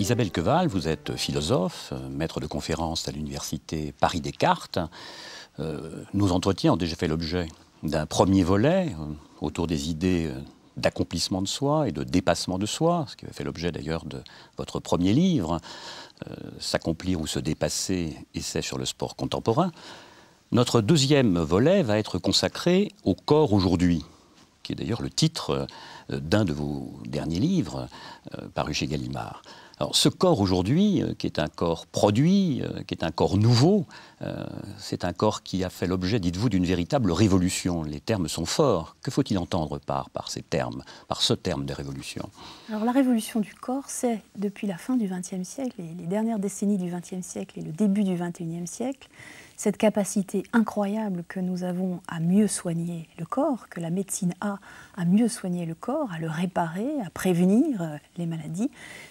Isabelle Queval, vous êtes philosophe, maître de conférences à l'université Paris-Descartes. Nos entretiens ont déjà fait l'objet d'un premier volet autour des idées d'accomplissement de soi et de dépassement de soi, ce qui a fait l'objet d'ailleurs de votre premier livre, S'accomplir ou se dépasser, essai sur le sport contemporain. Notre deuxième volet va être consacré au corps aujourd'hui, qui est d'ailleurs le titre d'un de vos derniers livres, paru chez Gallimard. Alors, ce corps aujourd'hui, qui est un corps produit, qui est un corps nouveau, c'est un corps qui a fait l'objet, dites-vous, d'une véritable révolution. Les termes sont forts. Que faut-il entendre par ces termes, par ce terme de révolution? Alors, la révolution du corps, c'est depuis la fin du XXe siècle, et les dernières décennies du XXe siècle et le début du XXIe siècle, cette capacité incroyable que nous avons à mieux soigner le corps, que la médecine a à mieux soigner le corps, à le réparer, à prévenir les maladies,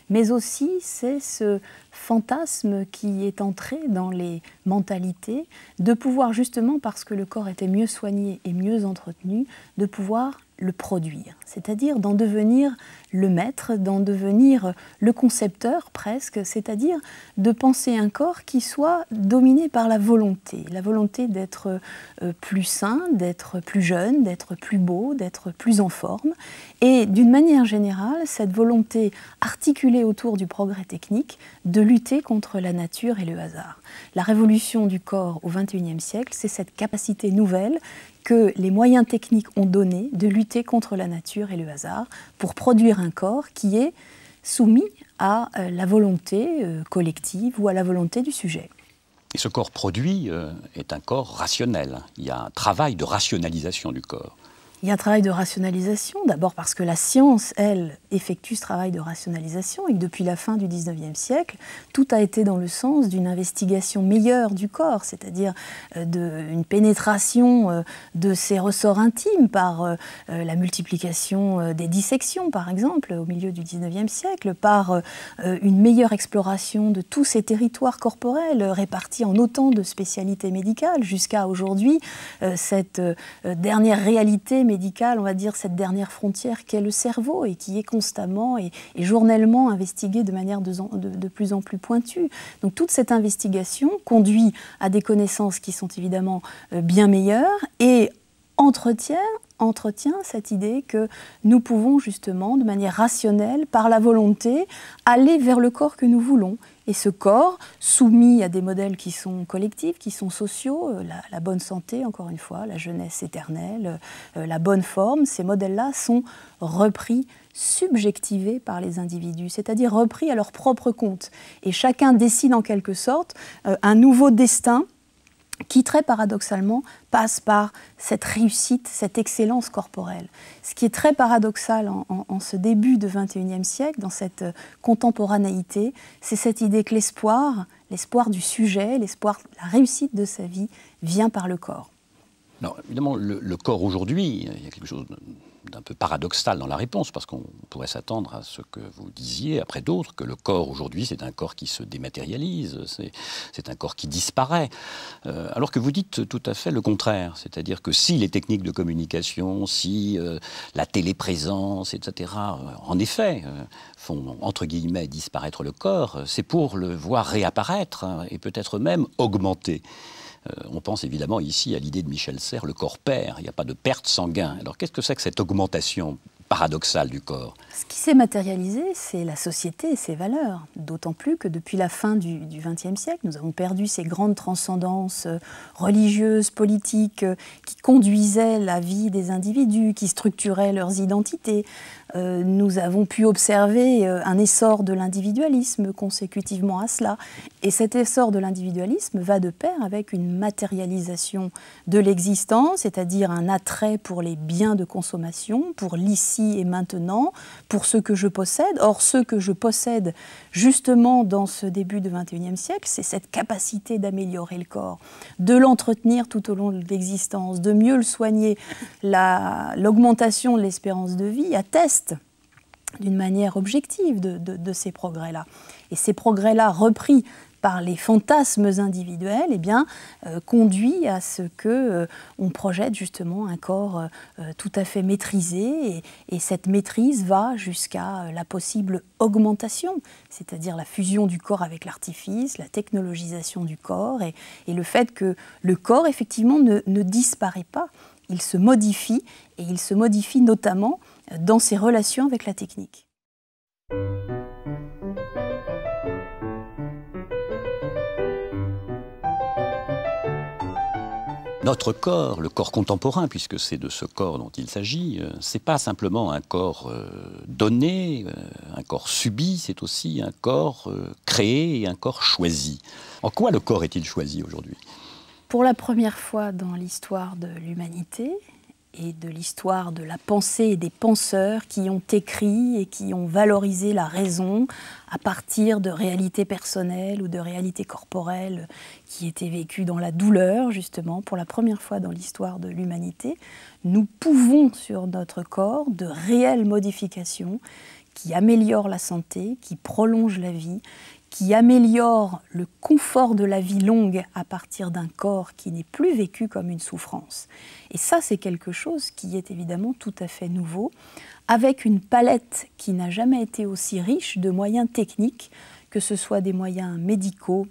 mais aussi c'est ce fantasme qui est entré dans les mentalités de pouvoir justement, parce que le corps était mieux soigné et mieux entretenu, de pouvoir le produire, c'est-à-dire d'en devenir le maître, d'en devenir le concepteur presque, c'est-à-dire de penser un corps qui soit dominé par la volonté d'être plus sain, d'être plus jeune, d'être plus beau, d'être plus en forme. Et d'une manière générale, cette volonté articulée autour du progrès technique de lutter contre la nature et le hasard. La révolution du corps au XXIe siècle, c'est cette capacité nouvelle que les moyens techniques ont donné de lutter contre la nature et le hasard pour produire un corps qui est soumis à la volonté collective ou à la volonté du sujet. Et ce corps produit est un corps rationnel. Il y a un travail de rationalisation du corps. Il y a un travail de rationalisation, d'abord parce que la science, elle, effectue ce travail de rationalisation et que depuis la fin du XIXe siècle, tout a été dans le sens d'une investigation meilleure du corps, c'est-à-dire une pénétration de ses ressorts intimes par la multiplication des dissections, par exemple, au milieu du XIXe siècle, par une meilleure exploration de tous ces territoires corporels répartis en autant de spécialités médicales, jusqu'à aujourd'hui, cette dernière réalité médicale, on va dire cette dernière frontière qu'est le cerveau et qui est constamment et journellement investiguée de manière de plus en plus pointue. Donc toute cette investigation conduit à des connaissances qui sont évidemment bien meilleures et entretient cette idée que nous pouvons justement, de manière rationnelle, par la volonté, aller vers le corps que nous voulons. Et ce corps, soumis à des modèles qui sont collectifs, qui sont sociaux, la bonne santé, encore une fois, la jeunesse éternelle, la bonne forme, ces modèles-là sont repris, subjectivés par les individus, c'est-à-dire repris à leur propre compte. Et chacun décide en quelque sorte un nouveau destin qui, très paradoxalement, passe par cette réussite, cette excellence corporelle. Ce qui est très paradoxal en ce début du XXIe siècle, dans cette contemporanéité, c'est cette idée que l'espoir du sujet, l'espoir de la réussite de sa vie, vient par le corps. Alors, évidemment, le corps aujourd'hui, il y a quelque chose d'un peu paradoxal dans la réponse, parce qu'on pourrait s'attendre à ce que vous disiez, après d'autres, que le corps aujourd'hui, c'est un corps qui se dématérialise, c'est un corps qui disparaît. Alors que vous dites tout à fait le contraire, c'est-à-dire que si les techniques de communication, si la téléprésence, etc., en effet, font, entre guillemets, disparaître le corps, c'est pour le voir réapparaître, hein, et peut-être même augmenter. On pense évidemment ici à l'idée de Michel Serres, le corps perd, il n'y a pas de perte sanguine. Alors qu'est-ce que c'est que cette augmentation paradoxale du corps? Ce qui s'est matérialisé, c'est la société et ses valeurs. D'autant plus que depuis la fin du XXe siècle, nous avons perdu ces grandes transcendances religieuses, politiques, qui conduisaient la vie des individus, qui structuraient leurs identités. Nous avons pu observer un essor de l'individualisme consécutivement à cela. Et cet essor de l'individualisme va de pair avec une matérialisation de l'existence, c'est-à-dire un attrait pour les biens de consommation, pour l'ici et maintenant, pour ce que je possède. Or, ce que je possède, justement, dans ce début du XXIe siècle, c'est cette capacité d'améliorer le corps, de l'entretenir tout au long de l'existence, de mieux le soigner. L'augmentation de l'espérance de vie atteste d'une manière objective de ces progrès-là. Et ces progrès-là, repris par les fantasmes individuels, eh bien, conduit à ce qu'on projette justement un corps tout à fait maîtrisé, et cette maîtrise va jusqu'à la possible augmentation, c'est-à-dire la fusion du corps avec l'artifice, la technologisation du corps, et le fait que le corps, effectivement, ne disparaît pas, il se modifie, et il se modifie notamment dans ses relations avec la technique. Notre corps, le corps contemporain, puisque c'est de ce corps dont il s'agit, c'est pas simplement un corps donné, un corps subi, c'est aussi un corps créé et un corps choisi. En quoi le corps est-il choisi aujourd'hui? Pour la première fois dans l'histoire de l'humanité et de l'histoire de la pensée et des penseurs qui ont écrit et qui ont valorisé la raison à partir de réalités personnelles ou de réalités corporelles qui étaient vécues dans la douleur, justement, pour la première fois dans l'histoire de l'humanité, nous pouvons sur notre corps de réelles modifications qui améliorent la santé, qui prolongent la vie, qui améliore le confort de la vie longue à partir d'un corps qui n'est plus vécu comme une souffrance. Et ça, c'est quelque chose qui est évidemment tout à fait nouveau, avec une palette qui n'a jamais été aussi riche de moyens techniques, que ce soit des moyens médicaux,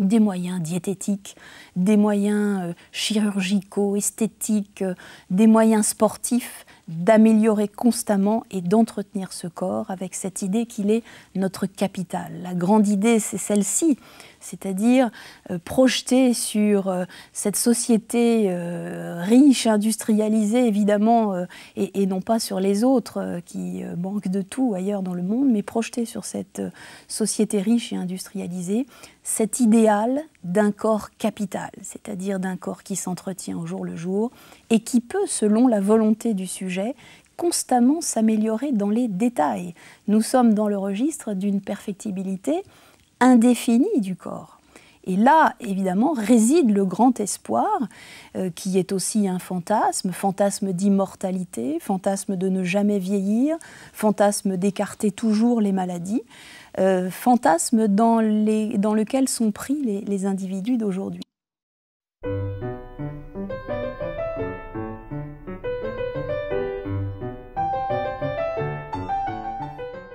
des moyens diététiques, des moyens chirurgicaux, esthétiques, des moyens sportifs, d'améliorer constamment et d'entretenir ce corps avec cette idée qu'il est notre capital. La grande idée, c'est celle-ci, c'est-à-dire projeter sur cette société riche, industrialisée évidemment, et non pas sur les autres qui manquent de tout ailleurs dans le monde, mais projeter sur cette société riche et industrialisée cet idéal d'un corps capital, c'est-à-dire d'un corps qui s'entretient au jour le jour et qui peut, selon la volonté du sujet, constamment s'améliorer dans les détails. Nous sommes dans le registre d'une perfectibilité indéfinie du corps. Et là, évidemment, réside le grand espoir, qui est aussi un fantasme, fantasme d'immortalité, fantasme de ne jamais vieillir, fantasme d'écarter toujours les maladies, fantasme dans lequel sont pris les individus d'aujourd'hui.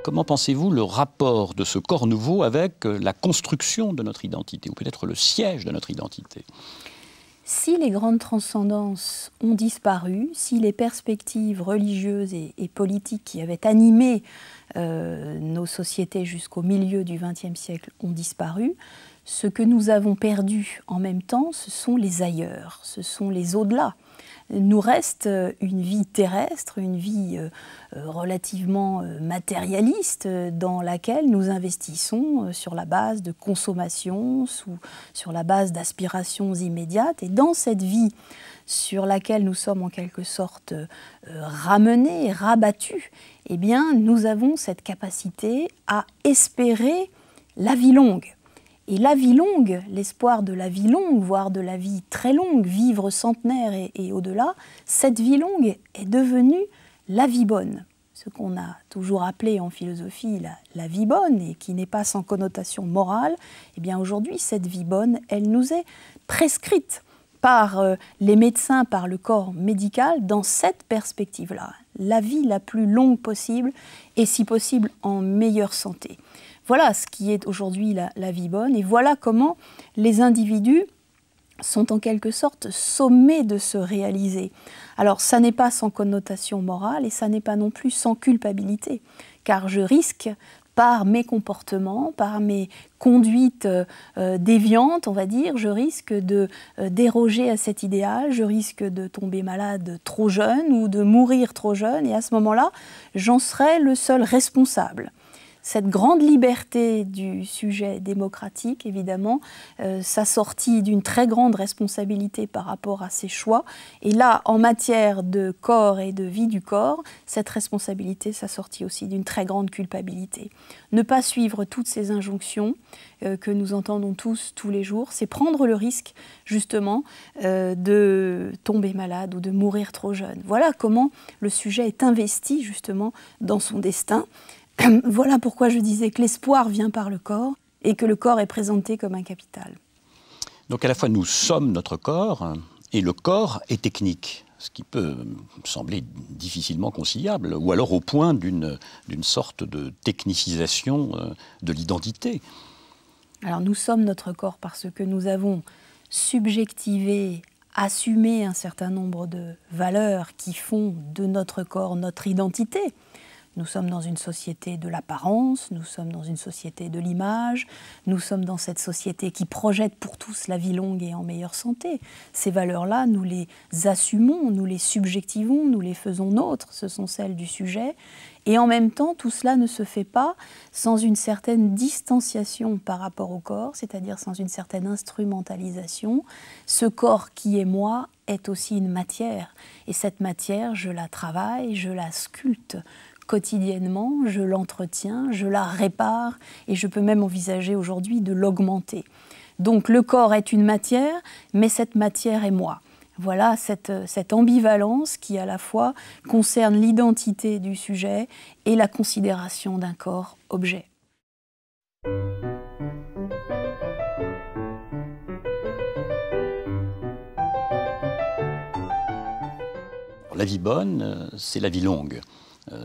Comment pensez-vous le rapport de ce corps nouveau avec la construction de notre identité, ou peut-être le siège de notre identité? Si les grandes transcendances ont disparu, si les perspectives religieuses et politiques qui avaient animé nos sociétés jusqu'au milieu du XXe siècle ont disparu, ce que nous avons perdu en même temps, ce sont les ailleurs, ce sont les au-delà. Nous reste une vie terrestre, une vie relativement matérialiste dans laquelle nous investissons sur la base de consommation, sur la base d'aspirations immédiates. Et dans cette vie sur laquelle nous sommes en quelque sorte ramenés, rabattus, eh bien, nous avons cette capacité à espérer la vie longue. Et la vie longue, l'espoir de la vie longue, voire de la vie très longue, vivre centenaire et au-delà, cette vie longue est devenue la vie bonne. Ce qu'on a toujours appelé en philosophie la vie bonne, et qui n'est pas sans connotation morale, eh bien aujourd'hui, cette vie bonne, elle nous est prescrite par les médecins, par le corps médical, dans cette perspective-là. La vie la plus longue possible, et si possible en meilleure santé. Voilà ce qui est aujourd'hui la vie bonne, et voilà comment les individus sont en quelque sorte sommés de se réaliser. Alors ça n'est pas sans connotation morale, et ça n'est pas non plus sans culpabilité, car je risque, par mes comportements, par mes conduites déviantes, on va dire, je risque de déroger à cet idéal, je risque de tomber malade trop jeune ou de mourir trop jeune, et à ce moment-là, j'en serai le seul responsable. Cette grande liberté du sujet démocratique, évidemment, s'assortit d'une très grande responsabilité par rapport à ses choix. Et là, en matière de corps et de vie du corps, cette responsabilité s'assortit aussi d'une très grande culpabilité. Ne pas suivre toutes ces injonctions que nous entendons tous les jours, c'est prendre le risque, justement, de tomber malade ou de mourir trop jeune. Voilà comment le sujet est investi, justement, dans son destin. Voilà pourquoi je disais que l'espoir vient par le corps. et que le corps est présenté comme un capital. Donc à la fois nous sommes notre corps et le corps est technique, ce qui peut sembler difficilement conciliable, ou alors au point d'une sorte de technicisation de l'identité. Alors nous sommes notre corps parce que nous avons subjectivé, assumé un certain nombre de valeurs qui font de notre corps notre identité. Nous sommes dans une société de l'apparence, nous sommes dans une société de l'image, nous sommes dans cette société qui projette pour tous la vie longue et en meilleure santé. Ces valeurs-là, nous les assumons, nous les subjectivons, nous les faisons nôtres, ce sont celles du sujet. Et en même temps, tout cela ne se fait pas sans une certaine distanciation par rapport au corps, c'est-à-dire sans une certaine instrumentalisation. Ce corps qui est moi est aussi une matière. Et cette matière, je la travaille, je la sculpte quotidiennement, je l'entretiens, je la répare et je peux même envisager aujourd'hui de l'augmenter. Donc le corps est une matière, mais cette matière est moi. Voilà cette ambivalence qui à la fois concerne l'identité du sujet et la considération d'un corps-objet. La vie bonne, c'est la vie longue.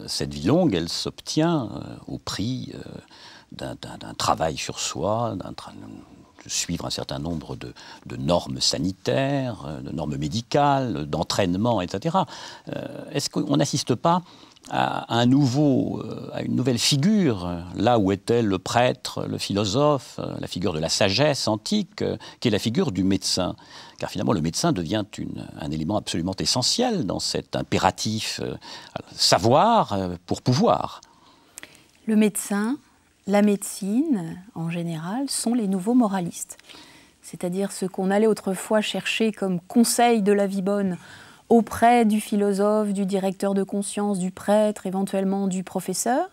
Cette vie longue, elle s'obtient au prix d'un travail sur soi, de suivre un certain nombre de normes sanitaires, de normes médicales, d'entraînement, etc. Est-ce qu'on n'assiste pas à une nouvelle figure, là où était le prêtre, le philosophe, la figure de la sagesse antique, qui est la figure du médecin? Car finalement, le médecin devient un élément absolument essentiel dans cet impératif savoir pour pouvoir. Le médecin, la médecine, en général, sont les nouveaux moralistes. C'est-à-dire ce qu'on allait autrefois chercher comme conseil de la vie bonne auprès du philosophe, du directeur de conscience, du prêtre, éventuellement du professeur.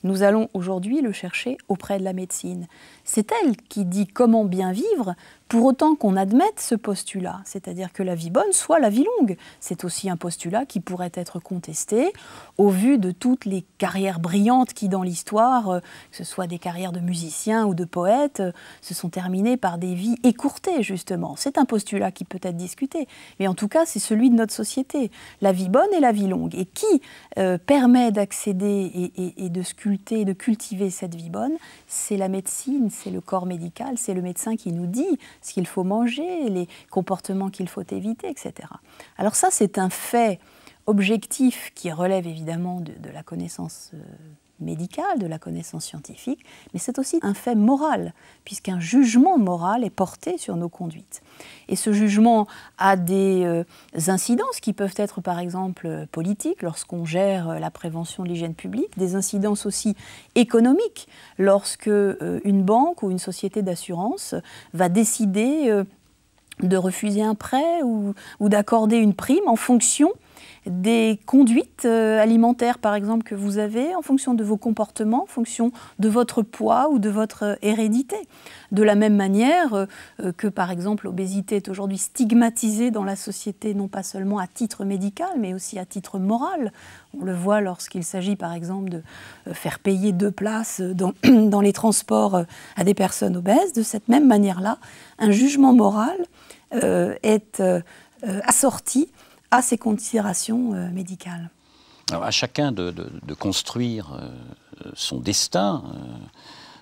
Nous allons aujourd'hui le chercher auprès de la médecine. C'est elle qui dit comment bien vivre, pour autant qu'on admette ce postulat, c'est-à-dire que la vie bonne soit la vie longue. C'est aussi un postulat qui pourrait être contesté au vu de toutes les carrières brillantes qui, dans l'histoire, que ce soit des carrières de musiciens ou de poètes, se sont terminées par des vies écourtées, justement. C'est un postulat qui peut être discuté, mais en tout cas, c'est celui de notre société. La vie bonne et la vie longue. Et qui permet d'accéder et de sculpter, de cultiver cette vie bonne? C'est la médecine, c'est le corps médical, c'est le médecin qui nous dit ce qu'il faut manger, les comportements qu'il faut éviter, etc. Alors ça, c'est un fait objectif qui relève évidemment de la connaissance médicale, de la connaissance scientifique, mais c'est aussi un fait moral, puisqu'un jugement moral est porté sur nos conduites. Et ce jugement a des incidences qui peuvent être par exemple politiques, lorsqu'on gère la prévention de l'hygiène publique, des incidences aussi économiques, lorsque une banque ou une société d'assurance va décider de refuser un prêt ou d'accorder une prime en fonction des conduites alimentaires, par exemple, que vous avez, en fonction de vos comportements, en fonction de votre poids ou de votre hérédité. De la même manière que, par exemple, l'obésité est aujourd'hui stigmatisée dans la société, non pas seulement à titre médical, mais aussi à titre moral. On le voit lorsqu'il s'agit, par exemple, de faire payer 2 places dans les transports à des personnes obèses. De cette même manière-là, un jugement moral est assorti à ces considérations médicales. Alors, à chacun de construire son destin,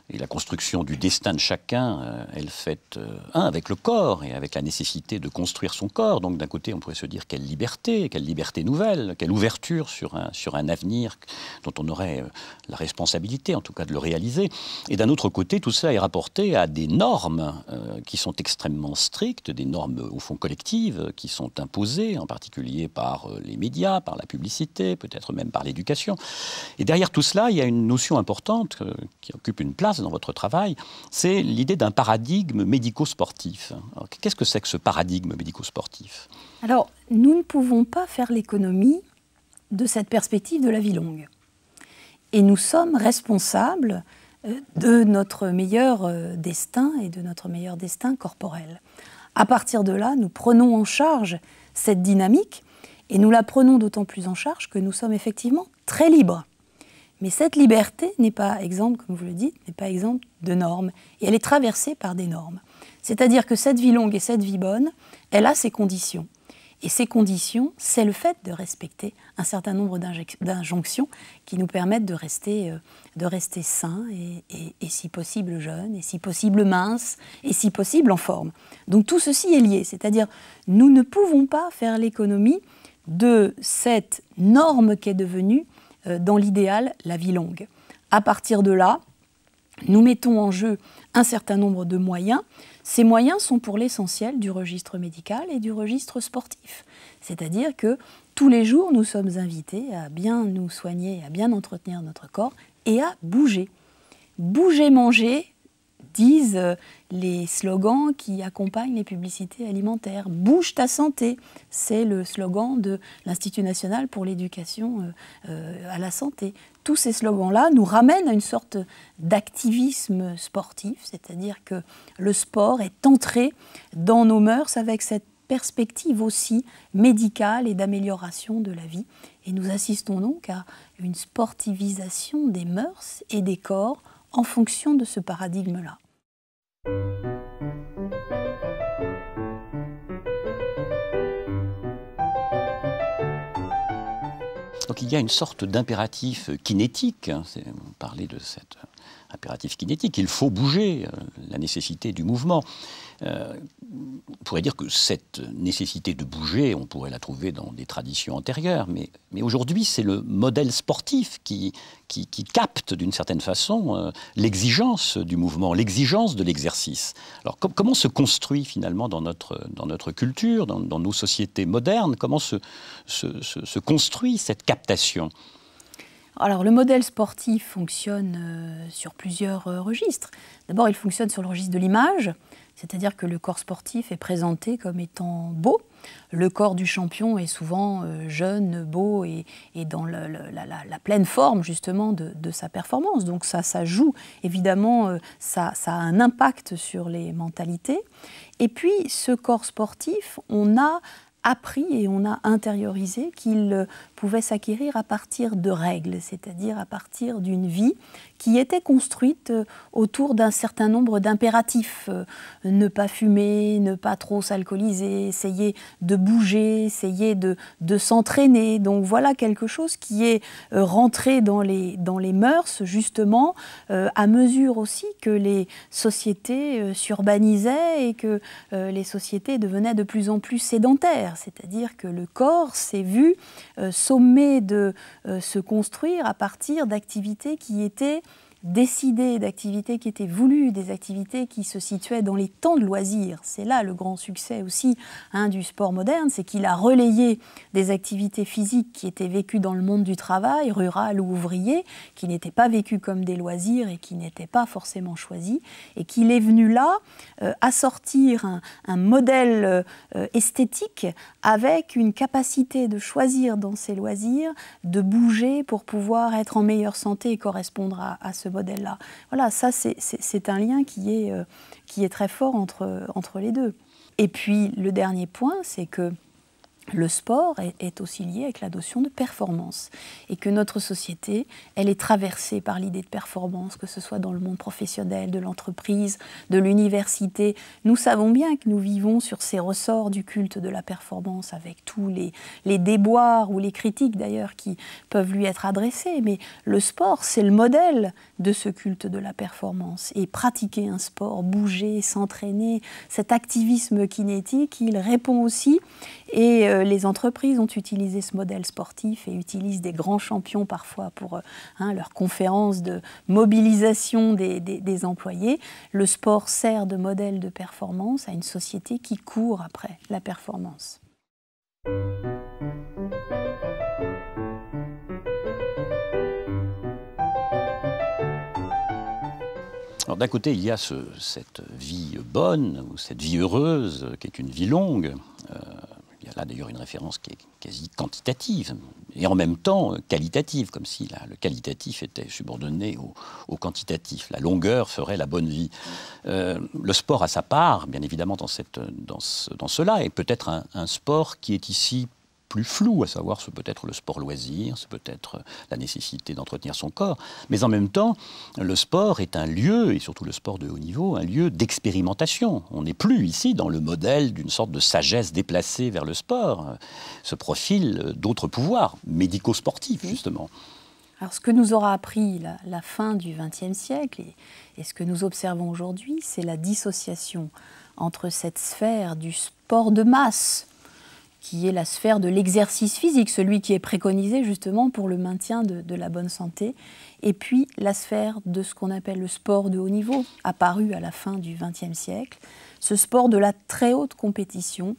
et la construction du destin de chacun, elle fait avec le corps et avec la nécessité de construire son corps. Donc d'un côté, on pourrait se dire quelle liberté nouvelle, quelle ouverture sur un avenir dont on aurait la responsabilité, en tout cas, de le réaliser. Et d'un autre côté, tout ça est rapporté à des normes qui sont extrêmement strictes, des normes au fond collectives qui sont imposées, en particulier par les médias, par la publicité, peut-être même par l'éducation. Et derrière tout cela, il y a une notion importante qui occupe une place dans votre travail, c'est l'idée d'un paradigme médico-sportif. Qu'est-ce que c'est que ce paradigme médico-sportif? Alors, nous ne pouvons pas faire l'économie de cette perspective de la vie longue. Et nous sommes responsables de notre meilleur destin et de notre meilleur destin corporel. À partir de là, nous prenons en charge cette dynamique et nous la prenons d'autant plus en charge que nous sommes effectivement très libres. Mais cette liberté n'est pas exempte, comme vous le dites, n'est pas exempte de normes. Et elle est traversée par des normes. C'est-à-dire que cette vie longue et cette vie bonne, elle a ses conditions. Et ces conditions, c'est le fait de respecter un certain nombre d'injonctions qui nous permettent de rester sains et si possible jeunes, et si possible minces, et si possible en forme. Donc tout ceci est lié, c'est-à-dire nous ne pouvons pas faire l'économie de cette norme qu'est devenue, dans l'idéal, la vie longue. À partir de là, nous mettons en jeu un certain nombre de moyens. Ces moyens sont pour l'essentiel du registre médical et du registre sportif. C'est-à-dire que tous les jours, nous sommes invités à bien nous soigner, à bien entretenir notre corps et à bouger. Bouger, manger, disent les slogans qui accompagnent les publicités alimentaires. Bouge ta santé, c'est le slogan de l'Institut national pour l'éducation à la santé. Tous ces slogans-là nous ramènent à une sorte d'activisme sportif, c'est-à-dire que le sport est entré dans nos mœurs avec cette perspective aussi médicale et d'amélioration de la vie. Et nous assistons donc à une sportivisation des mœurs et des corps en fonction de ce paradigme-là. Donc il y a une sorte d'impératif kinétique, hein, on parlait de cet impératif kinétique, il faut bouger, la nécessité du mouvement. On pourrait dire que cette nécessité de bouger, on pourrait la trouver dans des traditions antérieures, mais aujourd'hui c'est le modèle sportif qui capte d'une certaine façon l'exigence du mouvement, l'exigence de l'exercice. Alors comment se construit finalement dans notre culture, dans nos sociétés modernes, comment se construit cette captation ? Alors, le modèle sportif fonctionne sur plusieurs registres. D'abord, il fonctionne sur le registre de l'image, c'est-à-dire que le corps sportif est présenté comme étant beau. Le corps du champion est souvent jeune, beau et dans la pleine forme justement de sa performance. Donc ça joue, évidemment, ça a un impact sur les mentalités. Et puis, ce corps sportif, on a appris et on a intériorisé qu'il pouvait s'acquérir à partir de règles, c'est-à-dire à partir d'une vie qui était construite autour d'un certain nombre d'impératifs. Ne pas fumer, ne pas trop s'alcooliser, essayer de bouger, essayer de s'entraîner. Donc voilà quelque chose qui est rentré dans les mœurs, justement, à mesure aussi que les sociétés s'urbanisaient et que les sociétés devenaient de plus en plus sédentaires. C'est-à-dire que le corps s'est vu sommé de se construire à partir d'activités qui étaient décidées, d'activités qui étaient voulues, des activités qui se situaient dans les temps de loisirs. C'est là le grand succès aussi du sport moderne, c'est qu'il a relayé des activités physiques qui étaient vécues dans le monde du travail, rural ou ouvrier, qui n'étaient pas vécues comme des loisirs et qui n'étaient pas forcément choisis, et qu'il est venu là assortir un modèle esthétique avec une capacité de choisir dans ses loisirs, de bouger pour pouvoir être en meilleure santé et correspondre à ce modèle-là. Voilà, ça c'est un lien qui est très fort entre les deux. Et puis le dernier point, c'est que le sport est aussi lié avec la notion de performance et que notre société, elle est traversée par l'idée de performance, que ce soit dans le monde professionnel, de l'entreprise, de l'université. Nous savons bien que nous vivons sur ces ressorts du culte de la performance avec tous les déboires ou les critiques d'ailleurs qui peuvent lui être adressées, mais le sport, c'est le modèle de ce culte de la performance. Et pratiquer un sport, bouger, s'entraîner, cet activisme kinétique, il répond aussi. Et les entreprises ont utilisé ce modèle sportif et utilisent des grands champions parfois pour leurs conférences de mobilisation des employés. Le sport sert de modèle de performance à une société qui court après la performance. Alors d'un côté, il y a cette vie bonne, ou cette vie heureuse, qui est une vie longue. Il y a là d'ailleurs une référence qui est quasi quantitative, et en même temps qualitative, comme si le qualitatif était subordonné au quantitatif. La longueur ferait la bonne vie. Le sport a sa part, bien évidemment, dans cela, et peut-être un sport qui est ici plus flou, à savoir ce peut être le sport loisir, ce peut être la nécessité d'entretenir son corps. Mais en même temps, le sport est un lieu, et surtout le sport de haut niveau, un lieu d'expérimentation. On n'est plus ici dans le modèle d'une sorte de sagesse déplacée vers le sport. Se profilent d'autres pouvoirs, médico-sportifs justement. Alors ce que nous aura appris la fin du XXe siècle et ce que nous observons aujourd'hui, c'est la dissociation entre cette sphère du sport de masse, qui est la sphère de l'exercice physique, celui qui est préconisé justement pour le maintien de la bonne santé, et puis la sphère de ce qu'on appelle le sport de haut niveau, apparu à la fin du XXe siècle, ce sport de la très haute compétition,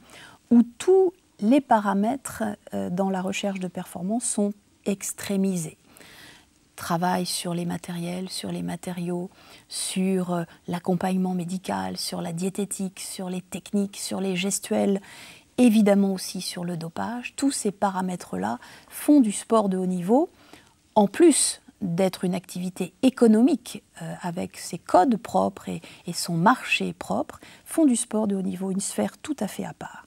où tous les paramètres dans la recherche de performance sont extrémisés. Travail sur les matériels, sur les matériaux, sur l'accompagnement médical, sur la diététique, sur les techniques, sur les gestuels, évidemment aussi sur le dopage. Tous ces paramètres-là font du sport de haut niveau, en plus d'être une activité économique avec ses codes propres et son marché propre, font du sport de haut niveau une sphère tout à fait à part.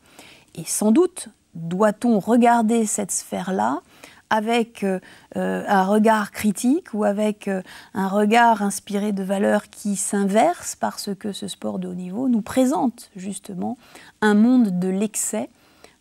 Et sans doute doit-on regarder cette sphère-là avec un regard critique ou avec un regard inspiré de valeurs qui s'inversent parce que ce sport de haut niveau nous présente justement un monde de l'excès,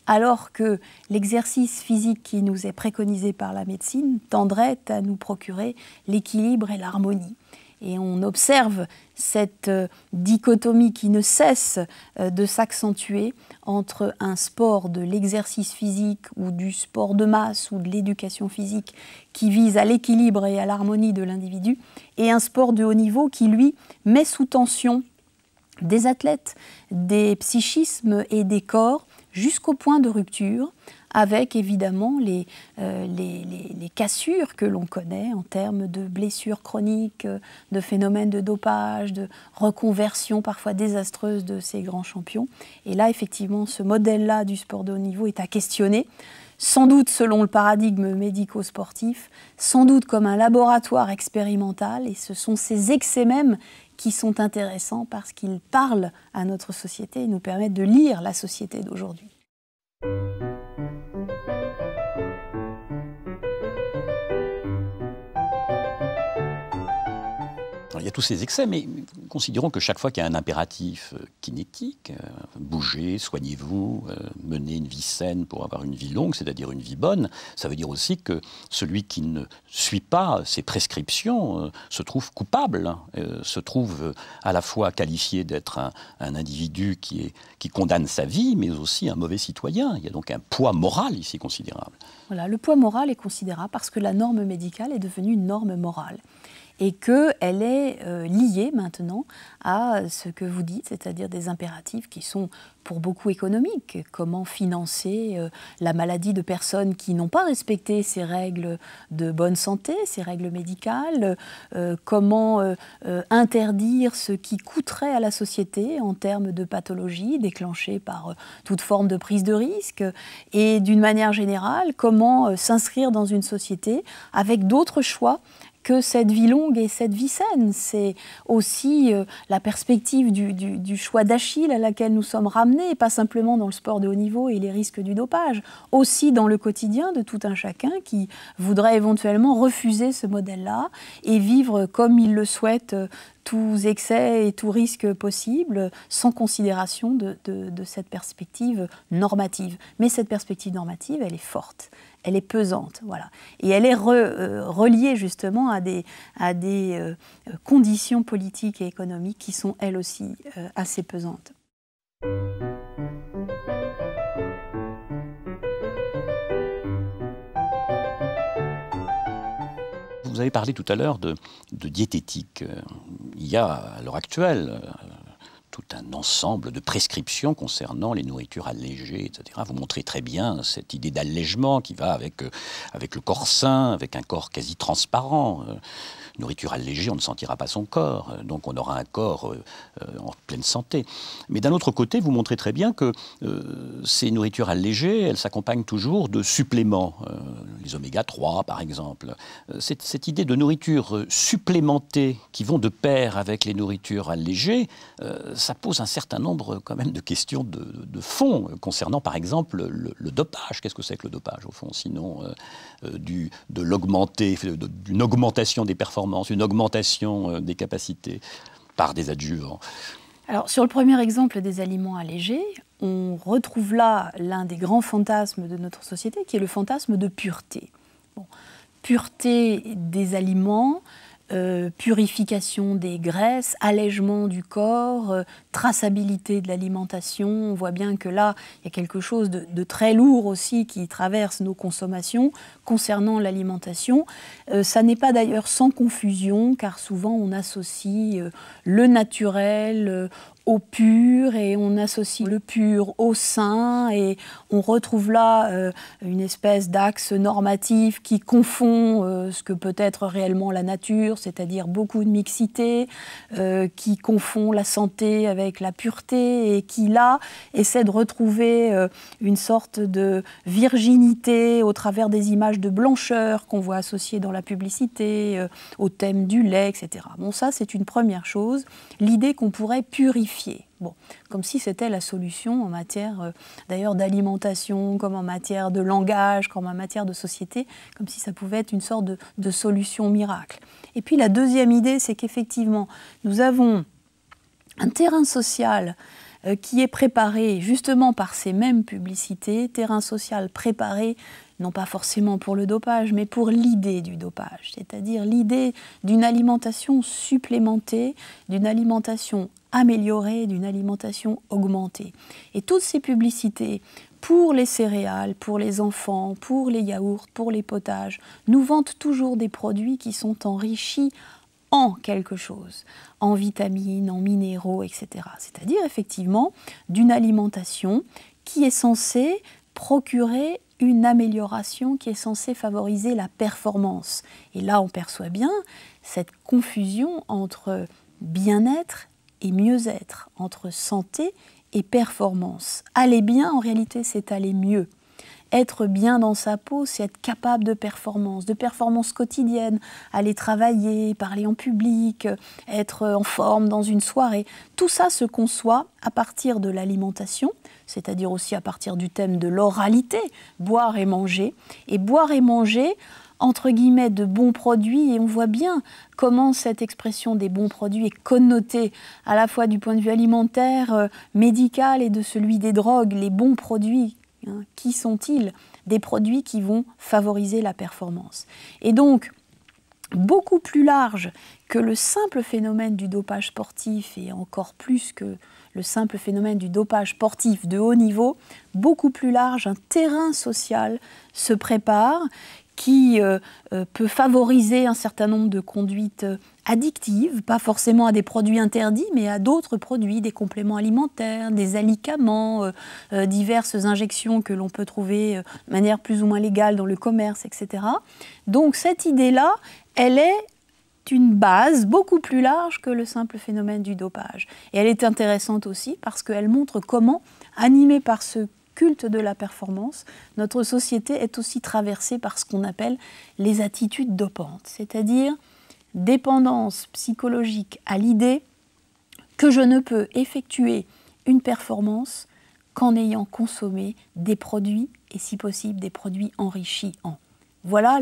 alors que l'exercice physique qui nous est préconisé par la médecine tendrait à nous procurer l'équilibre et l'harmonie. Et on observe cette dichotomie qui ne cesse de s'accentuer entre un sport de l'exercice physique ou du sport de masse ou de l'éducation physique qui vise à l'équilibre et à l'harmonie de l'individu et un sport de haut niveau qui, lui, met sous tension des athlètes, des psychismes et des corps jusqu'au point de rupture, avec évidemment les cassures que l'on connaît en termes de blessures chroniques, de phénomènes de dopage, de reconversion parfois désastreuse de ces grands champions. Et là, effectivement, ce modèle-là du sport de haut niveau est à questionner, sans doute selon le paradigme médico-sportif, sans doute comme un laboratoire expérimental, et ce sont ces excès mêmes qui sont intéressants parce qu'ils parlent à notre société et nous permettent de lire la société d'aujourd'hui. Il y a tous ces excès, mais considérons que chaque fois qu'il y a un impératif kinétique, bougez, soignez-vous, menez une vie saine pour avoir une vie longue, c'est-à-dire une vie bonne, ça veut dire aussi que celui qui ne suit pas ces prescriptions se trouve coupable, se trouve à la fois qualifié d'être un individu qui condamne sa vie, mais aussi un mauvais citoyen. Il y a donc un poids moral ici considérable. Voilà, le poids moral est considérable parce que la norme médicale est devenue une norme morale. Et qu'elle est liée maintenant à ce que vous dites, c'est-à-dire des impératifs qui sont pour beaucoup économiques. Comment financer la maladie de personnes qui n'ont pas respecté ces règles de bonne santé, ces règles médicales, comment interdire ce qui coûterait à la société en termes de pathologies déclenchées par toute forme de prise de risque, et d'une manière générale, comment s'inscrire dans une société avec d'autres choix que cette vie longue et cette vie saine. C'est aussi la perspective du choix d'Achille à laquelle nous sommes ramenés, pas simplement dans le sport de haut niveau et les risques du dopage, aussi dans le quotidien de tout un chacun qui voudrait éventuellement refuser ce modèle-là et vivre comme il le souhaite, tous excès et tout risque possible, sans considération de cette perspective normative. Mais cette perspective normative, elle est forte. Elle est pesante, voilà. Et elle est reliée justement à des conditions politiques et économiques qui sont elles aussi assez pesantes. Vous avez parlé tout à l'heure de diététique. Il y a à l'heure actuelle tout un ensemble de prescriptions concernant les nourritures allégées, etc. Vous montrez très bien cette idée d'allègement qui va avec le corps sain, avec un corps quasi transparent. Nourriture allégée, on ne sentira pas son corps, donc on aura un corps en pleine santé. Mais d'un autre côté, vous montrez très bien que ces nourritures allégées, elles s'accompagnent toujours de suppléments. Les les oméga 3 par exemple. Cette idée de nourriture supplémentée qui vont de pair avec les nourritures allégées, ça pose un certain nombre quand même de questions de fond concernant par exemple le dopage. Qu'est-ce que c'est que le dopage au fond, sinon d'une augmentation des performances, une augmentation des capacités par des adjuvants? Alors, sur le premier exemple des aliments allégés, on retrouve là l'un des grands fantasmes de notre société, qui est le fantasme de pureté. Bon, pureté des aliments, purification des graisses, allègement du corps, traçabilité de l'alimentation. On voit bien que là, il y a quelque chose de très lourd aussi qui traverse nos consommations concernant l'alimentation. Ça n'est pas d'ailleurs sans confusion, car souvent on associe le naturel au pur, et on associe le pur au sain, et on retrouve là une espèce d'axe normatif qui confond ce que peut être réellement la nature, c'est-à-dire beaucoup de mixité, qui confond la santé avec la pureté, et qui là essaie de retrouver une sorte de virginité au travers des images de blancheur qu'on voit associées dans la publicité, au thème du lait, etc. Bon, ça c'est une première chose, l'idée qu'on pourrait purifier. Bon, comme si c'était la solution en matière d'ailleurs d'alimentation, comme en matière de langage, comme en matière de société, comme si ça pouvait être une sorte de solution miracle. Et puis la deuxième idée, c'est qu'effectivement, nous avons un terrain social qui est préparé justement par ces mêmes publicités, terrain social préparé non pas forcément pour le dopage, mais pour l'idée du dopage, c'est-à-dire l'idée d'une alimentation supplémentée, d'une alimentation améliorée, d'une alimentation augmentée. Et toutes ces publicités, pour les céréales, pour les enfants, pour les yaourts, pour les potages, nous vantent toujours des produits qui sont enrichis en quelque chose, en vitamines, en minéraux, etc. C'est-à-dire effectivement d'une alimentation qui est censée procurer une amélioration, qui est censée favoriser la performance. Et là, on perçoit bien cette confusion entre bien-être et mieux-être, entre santé et performance. Aller bien, en réalité, c'est aller mieux. Être bien dans sa peau, c'est être capable de performance quotidienne, aller travailler, parler en public, être en forme dans une soirée. Tout ça se conçoit à partir de l'alimentation, c'est-à-dire aussi à partir du thème de l'oralité, boire et manger entre guillemets de bons produits, et on voit bien comment cette expression des bons produits est connotée à la fois du point de vue alimentaire, médical et de celui des drogues. Les bons produits, qui sont-ils? Des produits qui vont favoriser la performance. Et donc, beaucoup plus large que le simple phénomène du dopage sportif, et encore plus que le simple phénomène du dopage sportif de haut niveau, beaucoup plus large, un terrain social se prépare qui peut favoriser un certain nombre de conduites addictives, pas forcément à des produits interdits, mais à d'autres produits, des compléments alimentaires, des alicaments, diverses injections que l'on peut trouver de manière plus ou moins légale dans le commerce, etc. Donc cette idée-là, elle est une base beaucoup plus large que le simple phénomène du dopage. Et elle est intéressante aussi parce qu'elle montre comment, animée par ce culte de la performance, notre société est aussi traversée par ce qu'on appelle les attitudes dopantes, c'est-à-dire dépendance psychologique à l'idée que je ne peux effectuer une performance qu'en ayant consommé des produits, et si possible des produits enrichis en. Voilà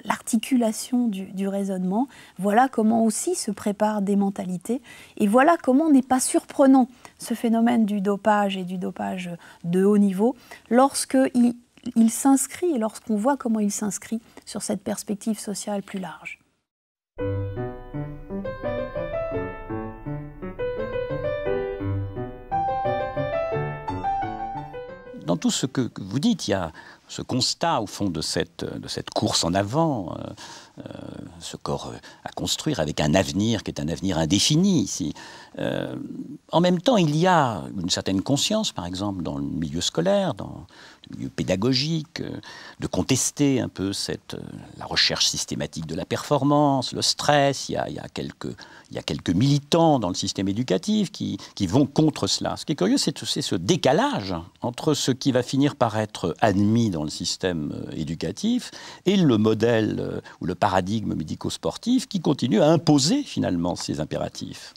l'articulation du raisonnement, voilà comment aussi se préparent des mentalités, et voilà comment n'est pas surprenant ce phénomène du dopage et du dopage de haut niveau lorsqu'il s'inscrit, et lorsqu'on voit comment il s'inscrit sur cette perspective sociale plus large. Dans tout ce que vous dites, il y a ce constat, au fond, de cette course en avant, ce corps à construire avec un avenir qui est un avenir indéfini ici. En même temps, il y a une certaine conscience, par exemple, dans le milieu scolaire, dans le milieu pédagogique, de contester un peu la recherche systématique de la performance, le stress. Il y a quelques militants dans le système éducatif qui vont contre cela. Ce qui est curieux, c'est ce décalage entre ce qui va finir par être admis dans le système éducatif et le modèle ou le paradigme médico-sportif qui continue à imposer finalement ces impératifs.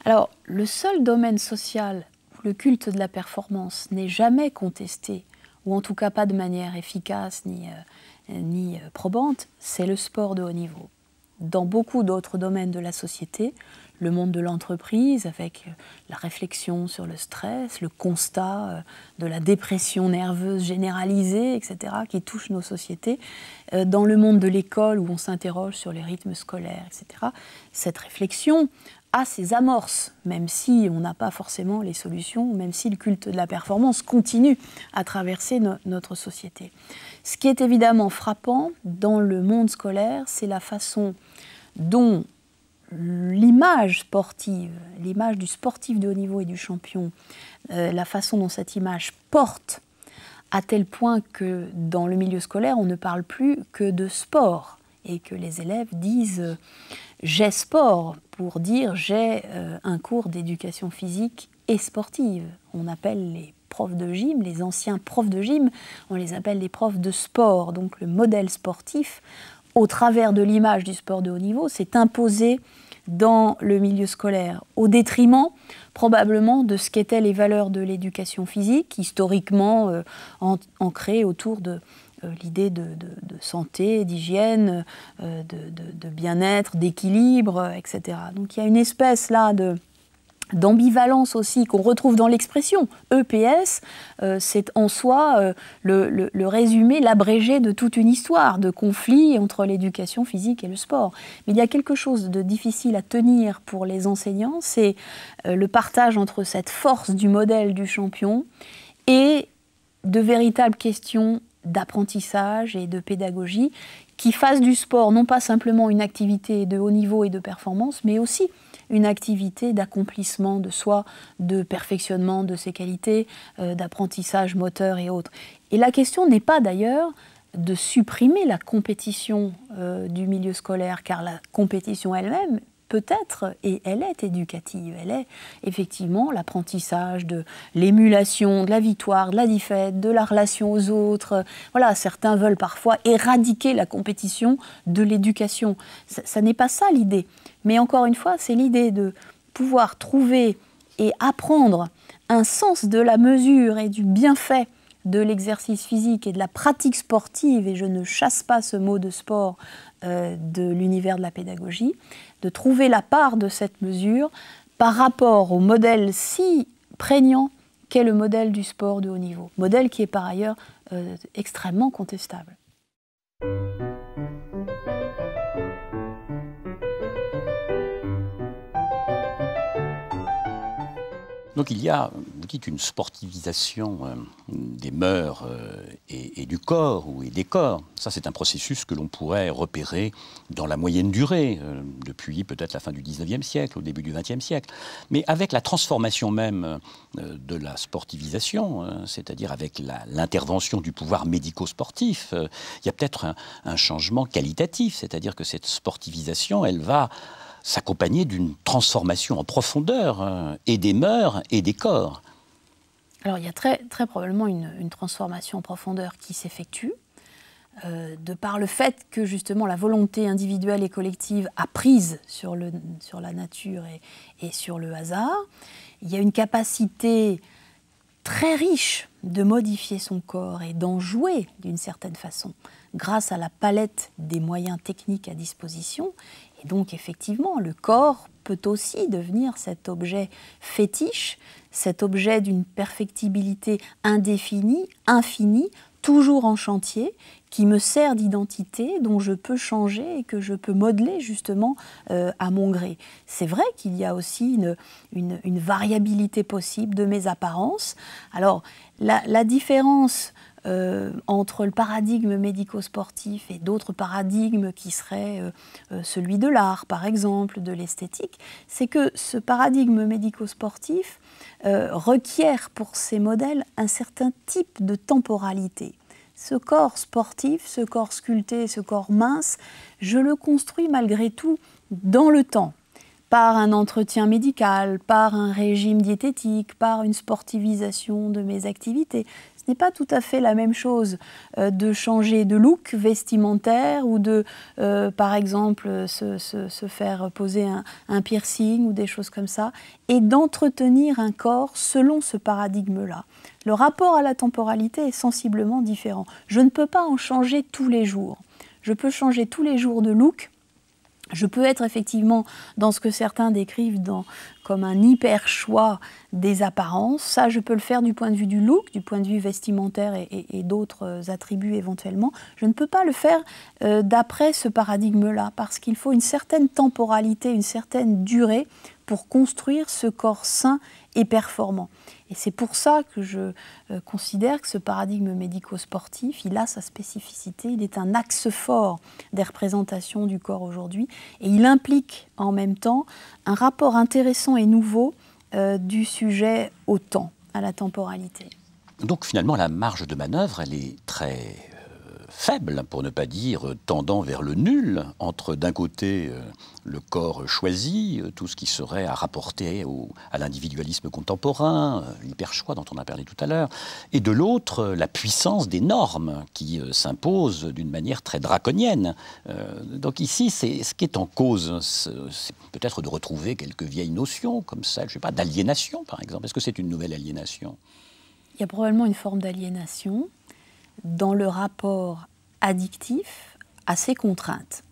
Alors, le seul domaine social où le culte de la performance n'est jamais contesté, ou en tout cas pas de manière efficace ni probante, c'est le sport de haut niveau. Dans beaucoup d'autres domaines de la société, le monde de l'entreprise, avec la réflexion sur le stress, le constat de la dépression nerveuse généralisée, etc., qui touche nos sociétés, dans le monde de l'école où on s'interroge sur les rythmes scolaires, etc., cette réflexion a ses amorces, même si on n'a pas forcément les solutions, même si le culte de la performance continue à traverser notre société. Ce qui est évidemment frappant dans le monde scolaire, c'est la façon dont l'image sportive, l'image du sportif de haut niveau et du champion, la façon dont cette image porte, à tel point que dans le milieu scolaire, on ne parle plus que de sport et que les élèves disent « j'ai sport » pour dire « j'ai un cours d'éducation physique et sportive ». On appelle les profs de gym, les anciens profs de gym, on les appelle les profs de sport. Donc le modèle sportif, au travers de l'image du sport de haut niveau, s'est imposé dans le milieu scolaire, au détriment probablement de ce qu'étaient les valeurs de l'éducation physique, historiquement ancrées autour de l'idée de santé, d'hygiène, de bien-être, d'équilibre, etc. Donc il y a une espèce là d'ambivalence aussi qu'on retrouve dans l'expression. EPS, c'est en soi le résumé, l'abrégé de toute une histoire de conflit entre l'éducation physique et le sport. Mais il y a quelque chose de difficile à tenir pour les enseignants, c'est le partage entre cette force du modèle du champion et de véritables questions d'apprentissage et de pédagogie qui fassent du sport non pas simplement une activité de haut niveau et de performance, mais aussi une activité d'accomplissement de soi, de perfectionnement de ses qualités, d'apprentissage moteur et autres. Et la question n'est pas d'ailleurs de supprimer la compétition du milieu scolaire, car la compétition elle-même peut-être, et elle est éducative, elle est effectivement l'apprentissage de l'émulation, de la victoire, de la défaite, de la relation aux autres. Voilà, certains veulent parfois éradiquer la compétition de l'éducation. Ça n'est pas ça l'idée. Mais encore une fois, c'est l'idée de pouvoir trouver et apprendre un sens de la mesure et du bienfait de l'exercice physique et de la pratique sportive, et je ne chasse pas ce mot de sport de l'univers de la pédagogie, de trouver la part de cette mesure par rapport au modèle si prégnant qu'est le modèle du sport de haut niveau, modèle qui est par ailleurs extrêmement contestable. Donc il y a, vous dites, une sportivisation des mœurs et du corps et des corps. Ça, c'est un processus que l'on pourrait repérer dans la moyenne durée, depuis peut-être la fin du 19e siècle, au début du 20e siècle. Mais avec la transformation même de la sportivisation, c'est-à-dire avec l'intervention du pouvoir médico-sportif, il y a peut-être un changement qualitatif, c'est-à-dire que cette sportivisation, elle va s'accompagner d'une transformation en profondeur et des mœurs et des corps. Alors il y a très probablement une transformation en profondeur qui s'effectue, de par le fait que justement la volonté individuelle et collective a prise sur la nature et sur le hasard. Il y a une capacité très riche de modifier son corps et d'en jouer d'une certaine façon, grâce à la palette des moyens techniques à disposition. Et donc, effectivement, le corps peut aussi devenir cet objet fétiche, cet objet d'une perfectibilité indéfinie, infinie, toujours en chantier, qui me sert d'identité, dont je peux changer et que je peux modeler justement à mon gré. C'est vrai qu'il y a aussi une variabilité possible de mes apparences. Alors, la différence entre le paradigme médico-sportif et d'autres paradigmes qui seraient celui de l'art, par exemple, de l'esthétique, c'est que ce paradigme médico-sportif requiert pour ces modèles un certain type de temporalité. Ce corps sportif, ce corps sculpté, ce corps mince, je le construis malgré tout dans le temps, par un entretien médical, par un régime diététique, par une sportivisation de mes activités. n'est pas tout à fait la même chose de changer de look vestimentaire ou de, par exemple, se faire poser un piercing ou des choses comme ça, et d'entretenir un corps selon ce paradigme-là. Le rapport à la temporalité est sensiblement différent. Je ne peux pas en changer tous les jours. Je peux changer tous les jours de look. Je peux être effectivement dans ce que certains décrivent comme un hyper choix des apparences. Ça, je peux le faire du point de vue du look, du point de vue vestimentaire et d'autres attributs éventuellement. Je ne peux pas le faire d'après ce paradigme-là, parce qu'il faut une certaine temporalité, une certaine durée pour construire ce corps sain et performant. Et c'est pour ça que je considère que ce paradigme médico-sportif, il a sa spécificité, il est un axe fort des représentations du corps aujourd'hui, et il implique en même temps un rapport intéressant et nouveau du sujet au temps, à la temporalité. Donc finalement, la marge de manœuvre, elle est très faible, pour ne pas dire tendant vers le nul, entre d'un côté le corps choisi, tout ce qui serait à rapporter à l'individualisme contemporain, l'hyperchoix dont on a parlé tout à l'heure, et de l'autre la puissance des normes qui s'imposent d'une manière très draconienne. Donc ici, ce qui est en cause, c'est peut-être de retrouver quelques vieilles notions comme celle, je sais pas, d'aliénation par exemple. Est-ce que c'est une nouvelle aliénation ? Il y a probablement une forme d'aliénation dans le rapport addictif à ces contraintes.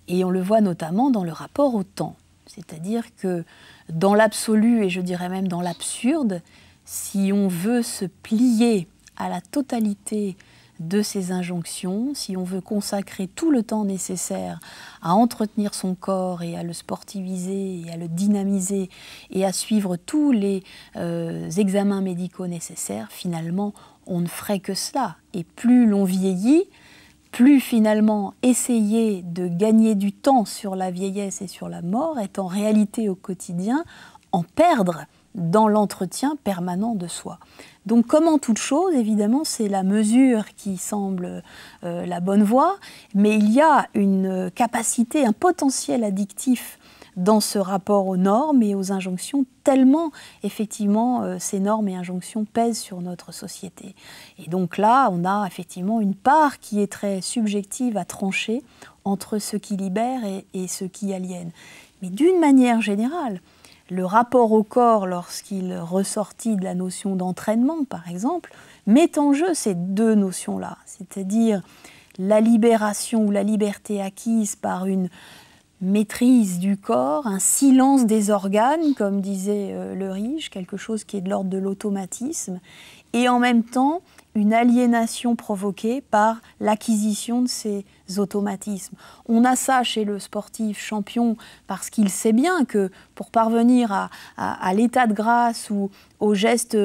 Et on le voit notamment dans le rapport au temps. C'est-à-dire que dans l'absolu, et je dirais même dans l'absurde, si on veut se plier à la totalité de ces injonctions, si on veut consacrer tout le temps nécessaire à entretenir son corps et à le sportiviser et à le dynamiser et à suivre tous les examens médicaux nécessaires, finalement, on ne ferait que cela. Et plus l'on vieillit, plus finalement essayer de gagner du temps sur la vieillesse et sur la mort est en réalité au quotidien en perdre dans l'entretien permanent de soi. Donc comme en toute chose, évidemment, c'est la mesure qui semble la bonne voie, mais il y a une capacité, un potentiel addictif dans ce rapport aux normes et aux injonctions, tellement, effectivement, ces normes et injonctions pèsent sur notre société. Et donc là, on a effectivement une part qui est très subjective à trancher entre ce qui libère et ce qui aliène. Mais d'une manière générale, le rapport au corps, lorsqu'il ressortit de la notion d'entraînement, par exemple, met en jeu ces deux notions-là, c'est-à-dire la libération ou la liberté acquise par une maîtrise du corps, un silence des organes, comme disait Le Riche, quelque chose qui est de l'ordre de l'automatisme, et en même temps une aliénation provoquée par l'acquisition de ces automatismes. On a ça chez le sportif champion parce qu'il sait bien que pour parvenir à l'état de grâce ou aux gestes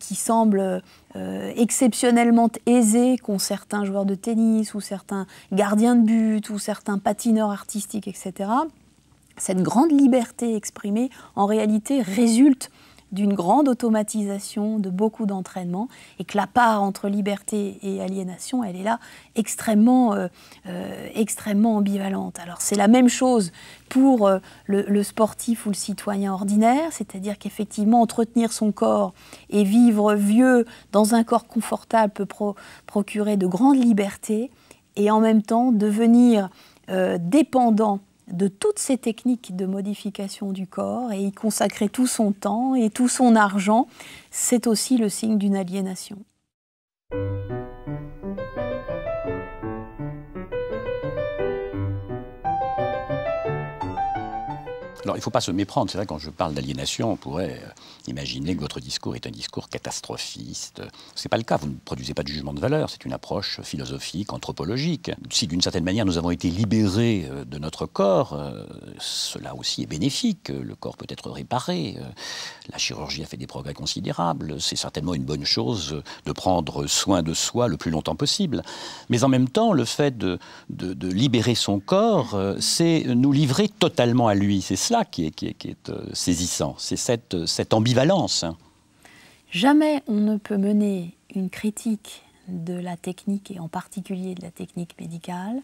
qui semblent exceptionnellement aisés qu'ont certains joueurs de tennis ou certains gardiens de but ou certains patineurs artistiques, etc., cette grande liberté exprimée, en réalité, résulte d'une grande automatisation, de beaucoup d'entraînement, et que la part entre liberté et aliénation, elle est là extrêmement ambivalente. Alors c'est la même chose pour le sportif ou le citoyen ordinaire, c'est-à-dire qu'effectivement entretenir son corps et vivre vieux dans un corps confortable peut procurer de grandes libertés, et en même temps devenir dépendant de toutes ces techniques de modification du corps et y consacrer tout son temps et tout son argent, c'est aussi le signe d'une aliénation. Alors, il ne faut pas se méprendre. C'est vrai, quand je parle d'aliénation, on pourrait imaginer que votre discours est un discours catastrophiste. Ce n'est pas le cas. Vous ne produisez pas de jugement de valeur. C'est une approche philosophique, anthropologique. Si, d'une certaine manière, nous avons été libérés de notre corps, cela aussi est bénéfique. Le corps peut être réparé. La chirurgie a fait des progrès considérables. C'est certainement une bonne chose de prendre soin de soi le plus longtemps possible. Mais en même temps, le fait de libérer son corps, c'est nous livrer totalement à lui. C'est cela qui est saisissant, c'est cette ambivalence. Jamais on ne peut mener une critique de la technique, et en particulier de la technique médicale,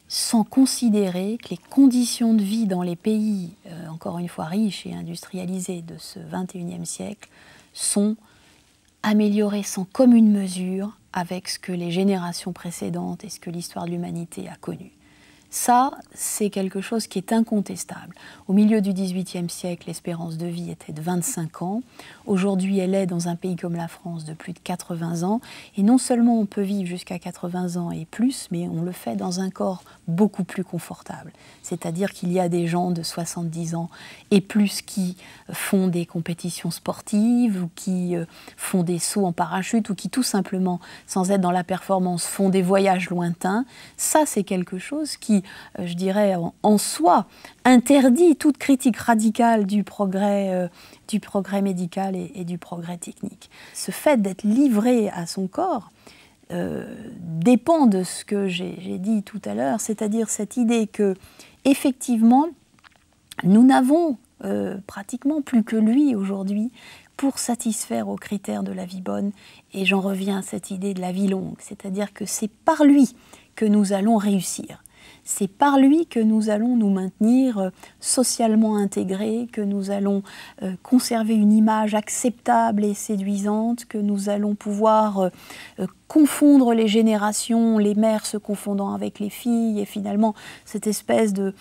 sans considérer que les conditions de vie dans les pays, encore une fois riches et industrialisés de ce XXIe siècle, sont améliorée sans commune mesure avec ce que les générations précédentes et ce que l'histoire de l'humanité a connu. Ça, c'est quelque chose qui est incontestable. Au milieu du XVIIIe siècle, l'espérance de vie était de 25 ans. Aujourd'hui, elle est, dans un pays comme la France, de plus de 80 ans. Et non seulement on peut vivre jusqu'à 80 ans et plus, mais on le fait dans un corps beaucoup plus confortable. C'est-à-dire qu'il y a des gens de 70 ans et plus qui font des compétitions sportives ou qui font des sauts en parachute ou qui tout simplement, sans être dans la performance, font des voyages lointains. Ça, c'est quelque chose qui, je dirais, en soi, interdit toute critique radicale du progrès médical et du progrès technique. Ce fait d'être livré à son corps dépend de ce que j'ai dit tout à l'heure, c'est-à-dire cette idée que, effectivement, nous n'avons pratiquement plus que lui aujourd'hui pour satisfaire aux critères de la vie bonne. Et j'en reviens à cette idée de la vie longue, c'est-à-dire que c'est par lui que nous allons réussir. C'est par lui que nous allons nous maintenir socialement intégrés, que nous allons conserver une image acceptable et séduisante, que nous allons pouvoir confondre les générations, les mères se confondant avec les filles, et finalement cette espèce de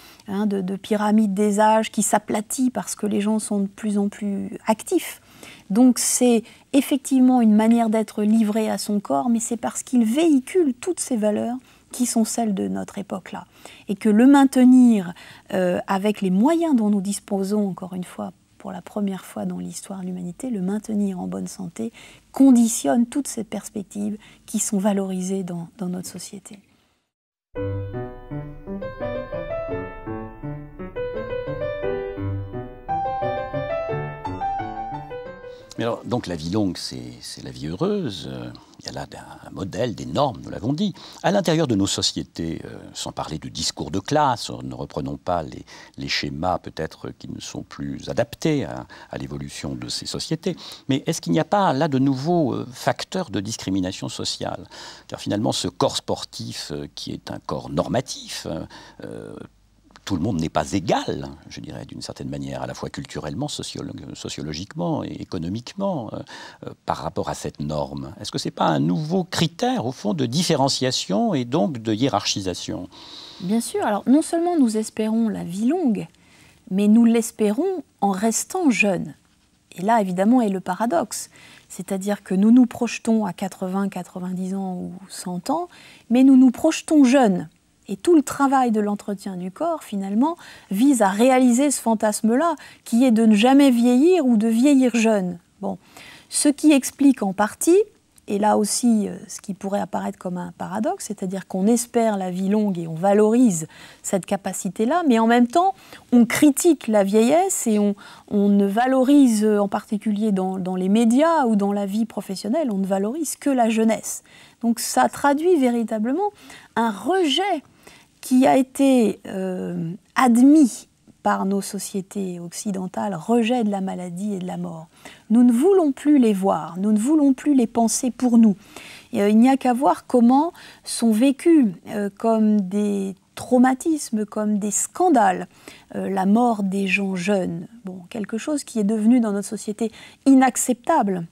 pyramide des âges qui s'aplatit parce que les gens sont de plus en plus actifs. Donc c'est effectivement une manière d'être livré à son corps, mais c'est parce qu'il véhicule toutes ces valeurs qui sont celles de notre époque-là. Et que le maintenir avec les moyens dont nous disposons, encore une fois, pour la première fois dans l'histoire de l'humanité, le maintenir en bonne santé conditionne toutes ces perspectives qui sont valorisées dans notre société. Mais alors, donc la vie longue, c'est la vie heureuse. Il y a là un modèle, des normes, nous l'avons dit. À l'intérieur de nos sociétés, sans parler de discours de classe, ne reprenons pas les schémas peut-être qui ne sont plus adaptés à l'évolution de ces sociétés. Mais est-ce qu'il n'y a pas là de nouveaux facteurs de discrimination sociale? Car finalement, ce corps sportif qui est un corps normatif, tout le monde n'est pas égal, je dirais, d'une certaine manière, à la fois culturellement, sociologiquement et économiquement, par rapport à cette norme. Est-ce que ce n'est pas un nouveau critère, au fond, de différenciation et donc de hiérarchisation? Bien sûr. Alors, non seulement nous espérons la vie longue, mais nous l'espérons en restant jeunes. Et là, évidemment, est le paradoxe. C'est-à-dire que nous nous projetons à 80, 90 ans ou 100 ans, mais nous nous projetons jeunes. Et tout le travail de l'entretien du corps, finalement, vise à réaliser ce fantasme-là, qui est de ne jamais vieillir ou de vieillir jeune. Bon. Ce qui explique en partie, et là aussi ce qui pourrait apparaître comme un paradoxe, c'est-à-dire qu'on espère la vie longue et on valorise cette capacité-là, mais en même temps, on critique la vieillesse et on ne valorise, en particulier dans les médias ou dans la vie professionnelle, on ne valorise que la jeunesse. Donc ça traduit véritablement un rejet qui a été admis par nos sociétés occidentales, rejet de la maladie et de la mort. Nous ne voulons plus les voir, nous ne voulons plus les penser pour nous. Il n'y a qu'à voir comment sont vécus comme des traumatismes, comme des scandales, la mort des gens jeunes. Bon, quelque chose qui est devenu dans notre société inacceptable.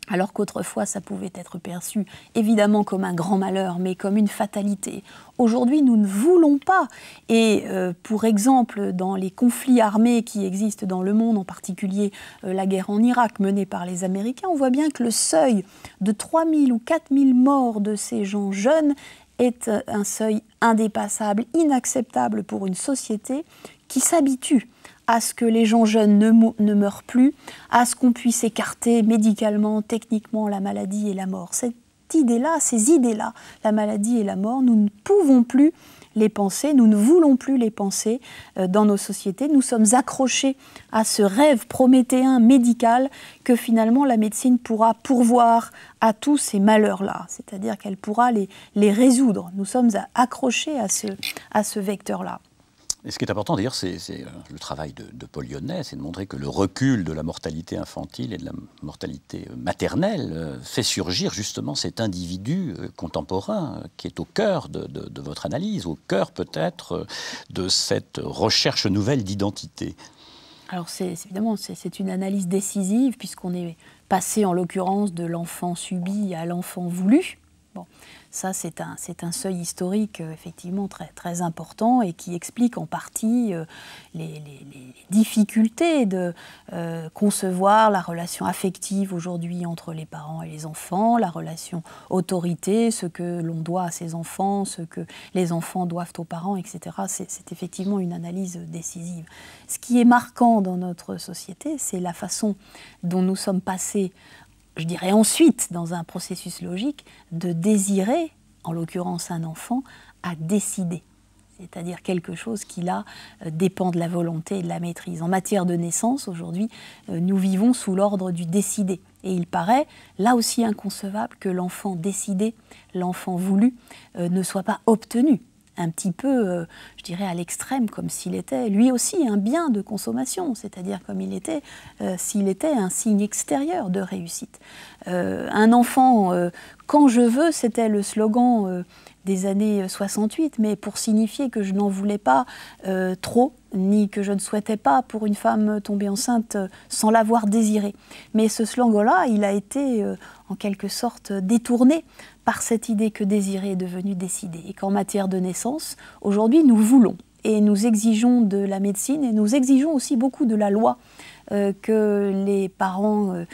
Alors qu'autrefois, ça pouvait être perçu évidemment comme un grand malheur, mais comme une fatalité. Aujourd'hui, nous ne voulons pas. Et pour exemple, dans les conflits armés qui existent dans le monde, en particulier la guerre en Irak menée par les Américains, on voit bien que le seuil de 3 000 ou 4 000 morts de ces gens jeunes est un seuil indépassable, inacceptable pour une société qui s'habitue à ce que les gens jeunes ne meurent plus, à ce qu'on puisse écarter médicalement, techniquement la maladie et la mort. Cette idée-là, ces idées-là, la maladie et la mort, nous ne pouvons plus les penser, nous ne voulons plus les penser dans nos sociétés. Nous sommes accrochés à ce rêve prométhéen médical que finalement la médecine pourra pourvoir à tous ces malheurs-là, c'est-à-dire qu'elle pourra les résoudre. Nous sommes accrochés à ce vecteur-là. Et ce qui est important d'ailleurs, c'est le travail de Paul Lyonnais, c'est de montrer que le recul de la mortalité infantile et de la mortalité maternelle fait surgir justement cet individu contemporain qui est au cœur de votre analyse, au cœur peut-être de cette recherche nouvelle d'identité. Alors évidemment, c'est une analyse décisive puisqu'on est passer en l'occurrence de l'enfant subi à l'enfant voulu. Bon, ça c'est un seuil historique effectivement très, très important et qui explique en partie les difficultés de concevoir la relation affective aujourd'hui entre les parents et les enfants, la relation autorité, ce que l'on doit à ses enfants, ce que les enfants doivent aux parents, etc. C'est effectivement une analyse décisive. Ce qui est marquant dans notre société, c'est la façon dont nous sommes passés, je dirais ensuite, dans un processus logique, de désirer, en l'occurrence un enfant, à décider. C'est-à-dire quelque chose qui, là, dépend de la volonté et de la maîtrise. En matière de naissance, aujourd'hui, nous vivons sous l'ordre du décider. Et il paraît, là aussi inconcevable, que l'enfant décidé, l'enfant voulu, ne soit pas obtenu. Un petit peu, je dirais, à l'extrême, comme s'il était lui aussi un bien de consommation, c'est-à-dire comme il était, s'il était un signe extérieur de réussite. Un enfant, quand je veux, c'était le slogan des années 68, mais pour signifier que je n'en voulais pas trop, ni que je ne souhaitais pas pour une femme tomber enceinte sans l'avoir désiré. Mais ce slogan-là, il a été en quelque sorte détourné par cette idée que désirer est devenu décider. Et qu'en matière de naissance, aujourd'hui, nous voulons et nous exigeons de la médecine et nous exigeons aussi beaucoup de la loi que les parents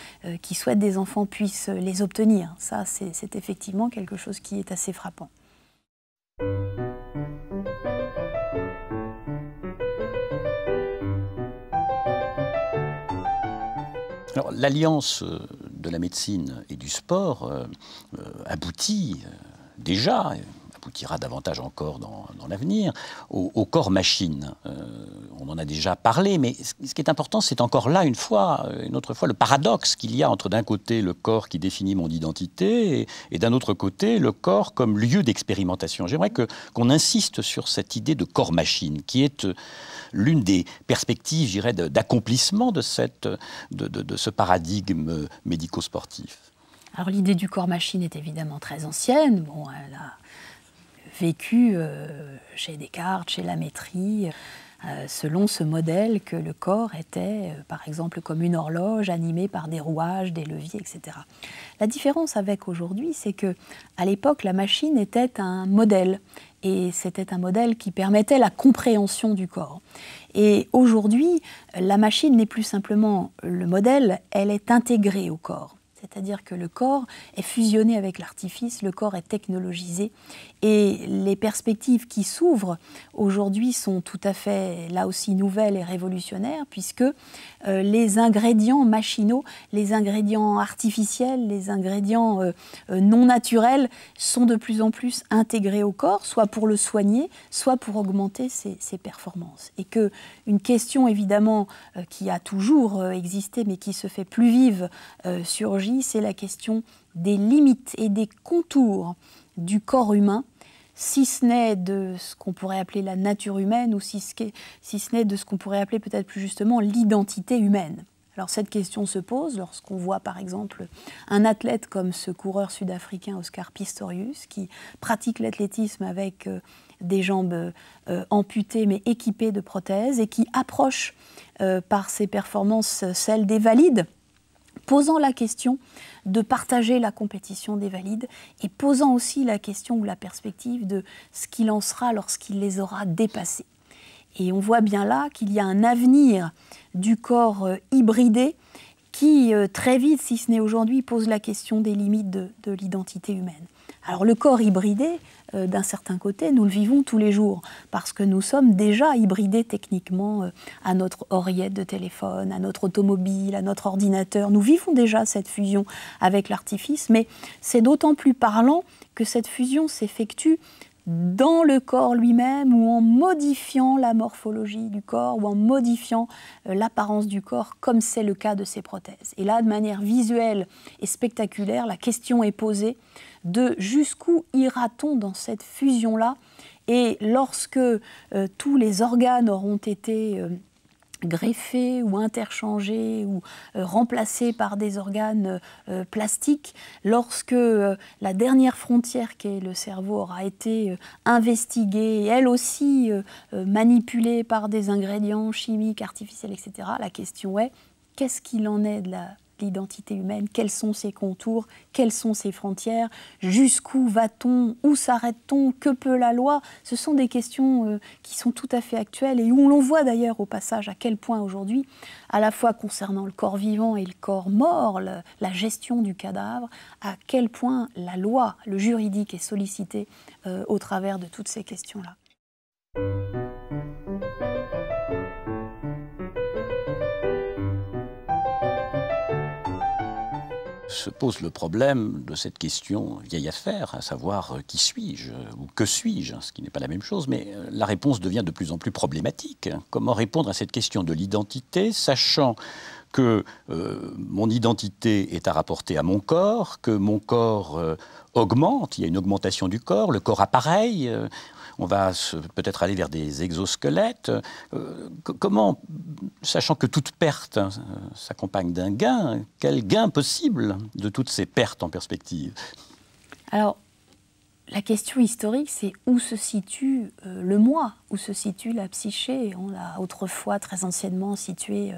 qui souhaitent des enfants puissent les obtenir. Ça, c'est effectivement quelque chose qui est assez frappant. Alors, l'alliance de la médecine et du sport aboutit déjà, aboutira davantage encore dans l'avenir, au corps-machine. On en a déjà parlé, mais ce qui est important, c'est encore là, une autre fois, le paradoxe qu'il y a entre d'un côté le corps qui définit mon identité et d'un autre côté le corps comme lieu d'expérimentation. J'aimerais qu'on insiste sur cette idée de corps-machine, qui est l'une des perspectives, je dirais, d'accomplissement de ce paradigme médico-sportif. Alors l'idée du corps-machine est évidemment très ancienne. Bon, elle a vécu chez Descartes, chez Lamétrie, selon ce modèle que le corps était, par exemple, comme une horloge animée par des rouages, des leviers, etc. La différence avec aujourd'hui, c'est que à l'époque, la machine était un modèle, et c'était un modèle qui permettait la compréhension du corps. Et aujourd'hui, la machine n'est plus simplement le modèle, elle est intégrée au corps. C'est-à-dire que le corps est fusionné avec l'artifice, le corps est technologisé et les perspectives qui s'ouvrent aujourd'hui sont tout à fait, là aussi, nouvelles et révolutionnaires puisque les ingrédients machinaux, les ingrédients artificiels, les ingrédients non naturels sont de plus en plus intégrés au corps, soit pour le soigner, soit pour augmenter ses performances. Et qu'une question évidemment qui a toujours existé mais qui se fait plus vive surgit, c'est la question des limites et des contours du corps humain, si ce n'est de ce qu'on pourrait appeler la nature humaine ou si ce n'est de ce qu'on pourrait appeler peut-être plus justement l'identité humaine. Alors cette question se pose lorsqu'on voit par exemple un athlète comme ce coureur sud-africain Oscar Pistorius qui pratique l'athlétisme avec des jambes amputées mais équipées de prothèses et qui approche par ses performances celles des valides, posant la question de partager la compétition des valides et posant aussi la question ou la perspective de ce qu'il en sera lorsqu'il les aura dépassés. Et on voit bien là qu'il y a un avenir du corps hybridé qui, très vite, si ce n'est aujourd'hui, pose la question des limites de l'identité humaine. Alors le corps hybridé, d'un certain côté, nous le vivons tous les jours, parce que nous sommes déjà hybridés techniquement à notre oreillette de téléphone, à notre automobile, à notre ordinateur. Nous vivons déjà cette fusion avec l'artifice, mais c'est d'autant plus parlant que cette fusion s'effectue dans le corps lui-même ou en modifiant la morphologie du corps ou en modifiant l'apparence du corps, comme c'est le cas de ces prothèses. Et là, de manière visuelle et spectaculaire, la question est posée de jusqu'où ira-t-on dans cette fusion-là. Et lorsque tous les organes auront été greffés ou interchangés ou remplacés par des organes plastiques, lorsque la dernière frontière qui est le cerveau aura été investiguée, et elle aussi manipulée par des ingrédients chimiques, artificiels, etc., la question est, qu'est-ce qu'il en est de l'identité humaine, quels sont ses contours, quelles sont ses frontières, jusqu'où va-t-on, où s'arrête-t-on, que peut la loi? Ce sont des questions qui sont tout à fait actuelles et où l'on voit d'ailleurs au passage à quel point aujourd'hui, à la fois concernant le corps vivant et le corps mort, la gestion du cadavre, à quel point la loi, le juridique est sollicité au travers de toutes ces questions-là. Se pose le problème de cette question vieille affaire, à savoir qui suis-je ou que suis-je, ce qui n'est pas la même chose, mais la réponse devient de plus en plus problématique. Comment répondre à cette question de l'identité, sachant que mon identité est à rapporter à mon corps, que mon corps augmente, il y a une augmentation du corps, le corps appareil, on va peut-être aller vers des exosquelettes. Comment, sachant que toute perte s'accompagne d'un gain, quel gain possible de toutes ces pertes en perspective? Alors, la question historique, c'est où se situe le moi, où se situe la psyché. On l'a autrefois, très anciennement, situé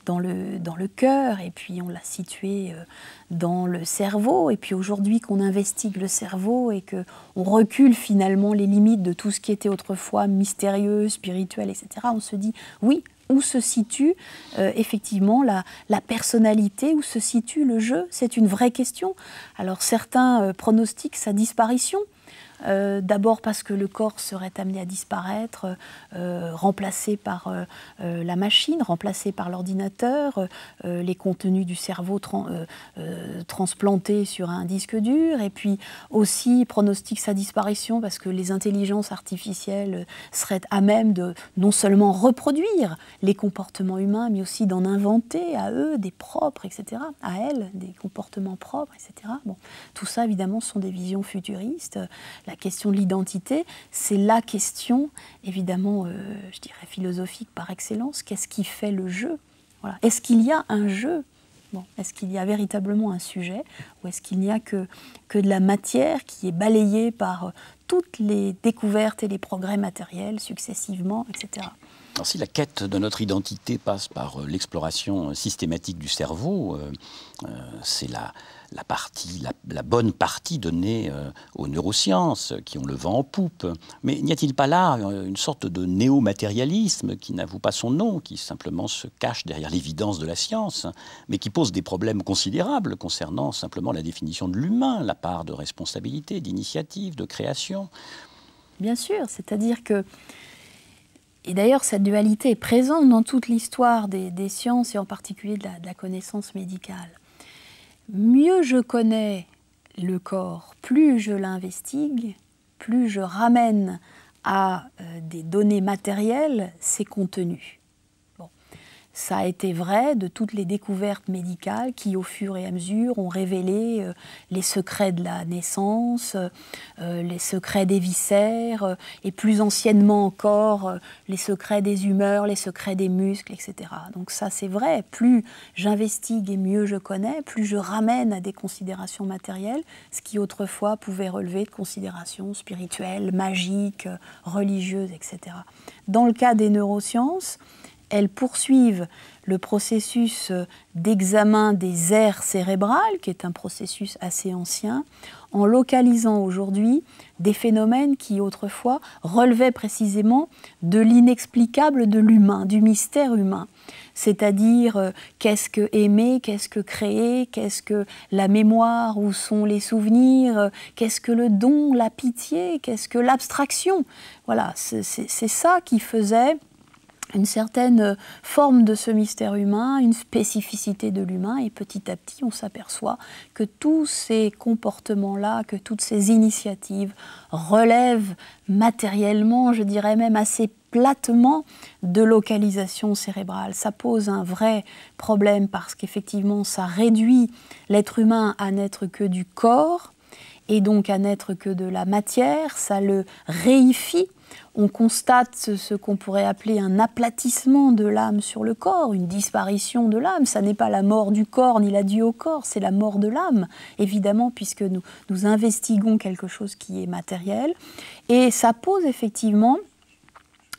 dans le cœur, et puis on l'a situé dans le cerveau, et puis aujourd'hui qu'on investigue le cerveau et qu'on recule finalement les limites de tout ce qui était autrefois mystérieux, spirituel, etc., on se dit, oui, où se situe effectivement la personnalité, où se situe le jeu? C'est une vraie question. Alors certains pronostiquent sa disparition. D'abord parce que le corps serait amené à disparaître, remplacé par la machine, remplacé par l'ordinateur, les contenus du cerveau transplantés sur un disque dur, et puis aussi pronostique sa disparition parce que les intelligences artificielles seraient à même de non seulement reproduire les comportements humains, mais aussi d'en inventer à eux des propres, etc., à elles des comportements propres, etc. Bon, tout ça, évidemment, sont des visions futuristes. La question de l'identité, c'est la question, évidemment, je dirais philosophique par excellence. Qu'est-ce qui fait le jeu? Voilà. Est-ce qu'il y a un jeu? Bon, est-ce qu'il y a véritablement un sujet? Ou est-ce qu'il n'y a que de la matière qui est balayée par toutes les découvertes et les progrès matériels successivement, etc. Alors, si la quête de notre identité passe par l'exploration systématique du cerveau, c'est la bonne partie donnée aux neurosciences, qui ont le vent en poupe. Mais n'y a-t-il pas là une sorte de néo-matérialisme qui n'avoue pas son nom, qui simplement se cache derrière l'évidence de la science, mais qui pose des problèmes considérables concernant simplement la définition de l'humain, la part de responsabilité, d'initiative, de création? Bien sûr, c'est-à-dire que et d'ailleurs, cette dualité est présente dans toute l'histoire des sciences et en particulier de la connaissance médicale. Mieux je connais le corps, plus je l'investigue, plus je ramène à des données matérielles ses contenus. Bon. Ça a été vrai de toutes les découvertes médicales qui, au fur et à mesure, ont révélé les secrets de la naissance, les secrets des viscères, et plus anciennement encore, les secrets des humeurs, les secrets des muscles, etc. Donc ça, c'est vrai. Plus j'investigue et mieux je connais, plus je ramène à des considérations matérielles, ce qui autrefois pouvait relever de considérations spirituelles, magiques, religieuses, etc. Dans le cas des neurosciences, elles poursuivent le processus d'examen des aires cérébrales, qui est un processus assez ancien, en localisant aujourd'hui des phénomènes qui autrefois relevaient précisément de l'inexplicable de l'humain, du mystère humain. C'est-à-dire qu'est-ce que aimer, qu'est-ce que créer, qu'est-ce que la mémoire, où sont les souvenirs, qu'est-ce que le don, la pitié, qu'est-ce que l'abstraction. Voilà, c'est ça qui faisait une certaine forme de ce mystère humain, une spécificité de l'humain, et petit à petit on s'aperçoit que tous ces comportements-là, que toutes ces initiatives relèvent matériellement, je dirais même assez platement, de localisation cérébrale. Ça pose un vrai problème parce qu'effectivement ça réduit l'être humain à n'être que du corps et donc à n'être que de la matière, ça le réifie. On constate ce qu'on pourrait appeler un aplatissement de l'âme sur le corps, une disparition de l'âme. Ça n'est pas la mort du corps ni l'adieu au corps, c'est la mort de l'âme, évidemment, puisque nous investiguons quelque chose qui est matériel. Et ça pose effectivement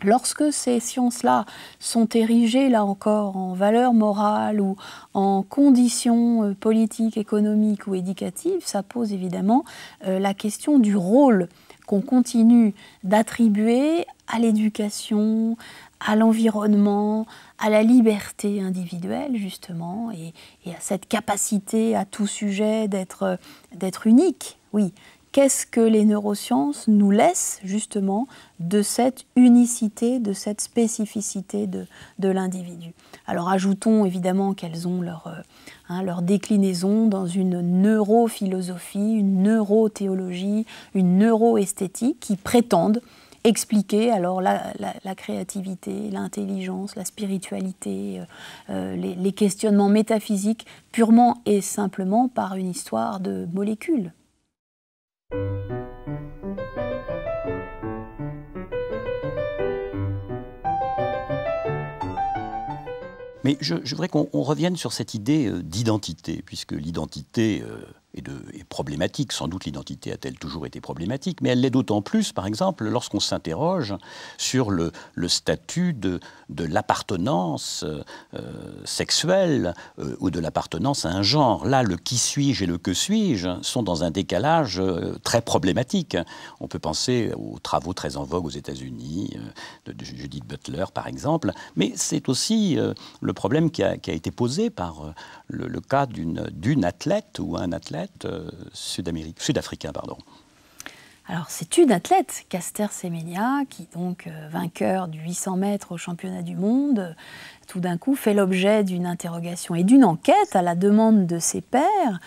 Lorsque ces sciences-là sont érigées, là encore, en valeurs morales ou en conditions politiques, économiques ou éducatives, ça pose évidemment la question du rôle qu'on continue d'attribuer à l'éducation, à l'environnement, à la liberté individuelle, justement, et à cette capacité à tout sujet d'être unique, oui. Qu'est-ce que les neurosciences nous laissent justement de cette unicité, de cette spécificité de l'individu? Alors ajoutons évidemment qu'elles ont leur déclinaison dans une neurophilosophie, une neurothéologie, une neuroesthétique qui prétendent expliquer alors la créativité, l'intelligence, la spiritualité, les questionnements métaphysiques purement et simplement par une histoire de molécules. Mais je voudrais qu'on revienne sur cette idée d'identité, puisque l'identité est problématique. Sans doute l'identité a-t-elle toujours été problématique, mais elle l'est d'autant plus, par exemple, lorsqu'on s'interroge sur le statut de l'appartenance sexuelle ou de l'appartenance à un genre. Là, le qui suis-je et le que suis-je sont dans un décalage très problématique. On peut penser aux travaux très en vogue aux États-Unis, de Judith Butler, par exemple, mais c'est aussi le problème qui a été posé par le cas d'une athlète ou un athlète sud-africain. Alors c'est une athlète, Caster Semenya, qui donc vainqueur du 800 mètres au championnat du monde, tout d'un coup fait l'objet d'une interrogation et d'une enquête à la demande de ses pairs,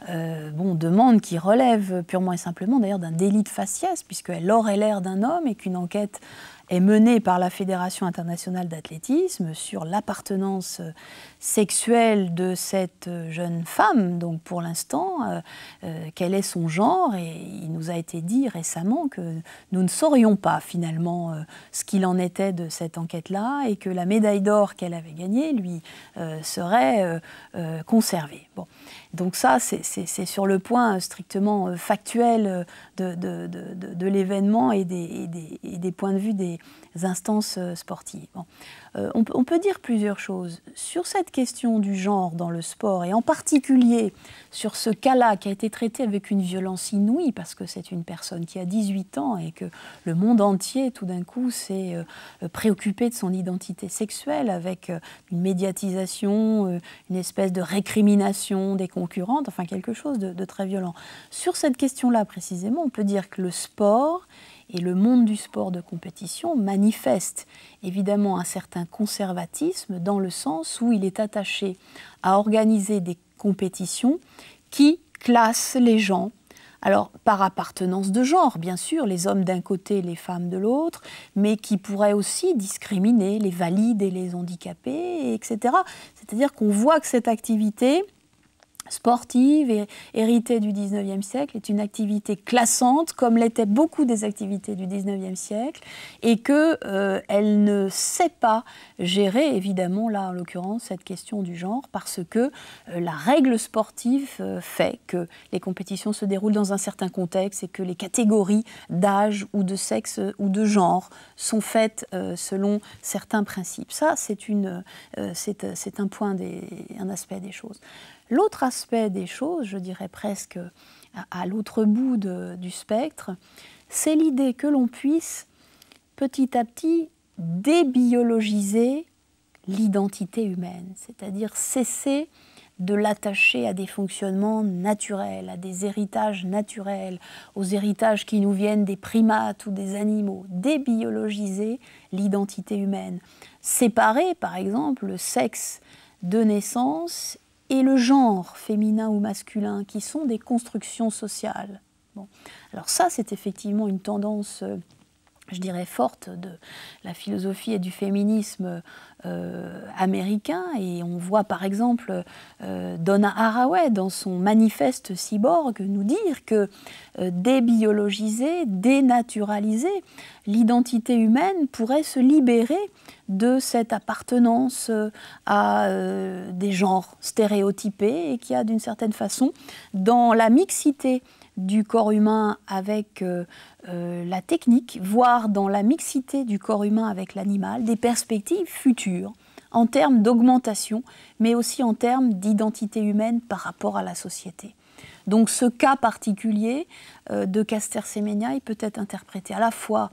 demande qui relève purement et simplement d'ailleurs d'un délit de faciès, puisqu'elle aurait l'air d'un homme et qu'une enquête est menée par la Fédération internationale d'athlétisme sur l'appartenance sexuelle de cette jeune femme. Donc pour l'instant, quel est son genre? Et il nous a été dit récemment que nous ne saurions pas finalement ce qu'il en était de cette enquête-là et que la médaille d'or qu'elle avait gagnée lui serait conservée. Bon. Donc ça, c'est sur le point strictement factuel de l'événement et des points de vue des instances sportives. Bon. On peut dire plusieurs choses. Sur cette question du genre dans le sport, et en particulier sur ce cas-là qui a été traité avec une violence inouïe, parce que c'est une personne qui a 18 ans et que le monde entier, tout d'un coup, s'est préoccupé de son identité sexuelle avec une médiatisation, une espèce de récrimination des concurrentes, enfin quelque chose de très violent. Sur cette question-là, précisément, on peut dire que le sport et le monde du sport de compétition manifeste évidemment un certain conservatisme dans le sens où il est attaché à organiser des compétitions qui classent les gens, alors par appartenance de genre, bien sûr, les hommes d'un côté, les femmes de l'autre, mais qui pourraient aussi discriminer les valides et les handicapés, etc. C'est-à-dire qu'on voit que cette activité sportive et héritée du XIXe siècle est une activité classante, comme l'étaient beaucoup des activités du XIXe siècle, et qu'elle ne sait pas gérer, évidemment, là en l'occurrence, cette question du genre, parce que la règle sportive fait que les compétitions se déroulent dans un certain contexte et que les catégories d'âge ou de sexe ou de genre sont faites selon certains principes. Ça, c'est un point, un aspect des choses. L'autre aspect des choses, je dirais presque à l'autre bout du spectre, c'est l'idée que l'on puisse petit à petit débiologiser l'identité humaine, c'est-à-dire cesser de l'attacher à des fonctionnements naturels, à des héritages naturels, aux héritages qui nous viennent des primates ou des animaux, débiologiser l'identité humaine, séparer par exemple le sexe de naissance et le genre féminin ou masculin, qui sont des constructions sociales. Bon. Alors ça, c'est effectivement une tendance, je dirais, forte de la philosophie et du féminisme américain. Et on voit par exemple Donna Haraway, dans son manifeste cyborg, nous dire que débiologiser, dénaturaliser l'identité humaine pourrait se libérer de cette appartenance à des genres stéréotypés et qui a d'une certaine façon, dans la mixité du corps humain avec la technique, voire dans la mixité du corps humain avec l'animal, des perspectives futures en termes d'augmentation, mais aussi en termes d'identité humaine par rapport à la société. Donc ce cas particulier de Caster-Semenya peut être interprété à la fois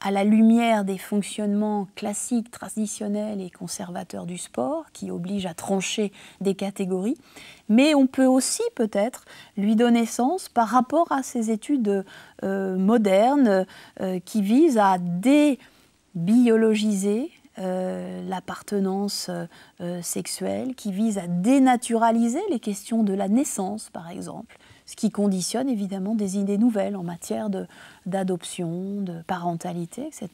à la lumière des fonctionnements classiques, traditionnels et conservateurs du sport, qui obligent à trancher des catégories, mais on peut aussi peut-être lui donner sens par rapport à ces études modernes qui visent à débiologiser l'appartenance sexuelle, qui visent à dénaturaliser les questions de la naissance, par exemple, ce qui conditionne évidemment des idées nouvelles en matière d'adoption, de parentalité, etc.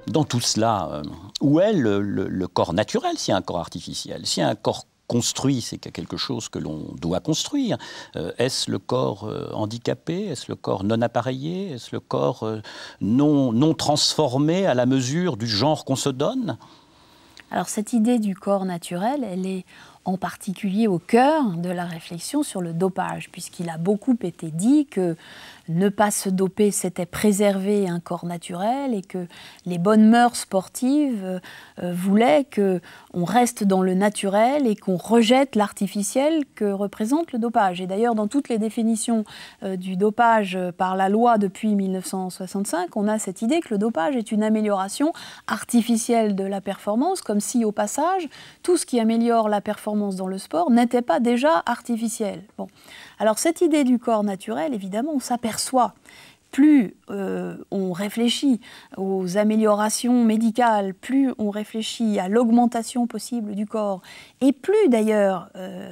Dans tout cela, où est le corps naturel s'il y a un corps artificiel? S'il y a un corps construit, c'est qu'il y a quelque chose que l'on doit construire. Est-ce le corps handicapé? Est-ce le corps non appareillé? Est-ce le corps non transformé à la mesure du genre qu'on se donne? Alors cette idée du corps naturel, elle est en particulier au cœur de la réflexion sur le dopage, puisqu'il a beaucoup été dit que ne pas se doper, c'était préserver un corps naturel et que les bonnes mœurs sportives voulaient qu'on reste dans le naturel et qu'on rejette l'artificiel que représente le dopage. Et d'ailleurs, dans toutes les définitions du dopage par la loi depuis 1965, on a cette idée que le dopage est une amélioration artificielle de la performance, comme si au passage, tout ce qui améliore la performance dans le sport n'était pas déjà artificiel. Bon. Alors cette idée du corps naturel, évidemment, on s'aperçoit, plus on réfléchit aux améliorations médicales, plus on réfléchit à l'augmentation possible du corps, et plus d'ailleurs,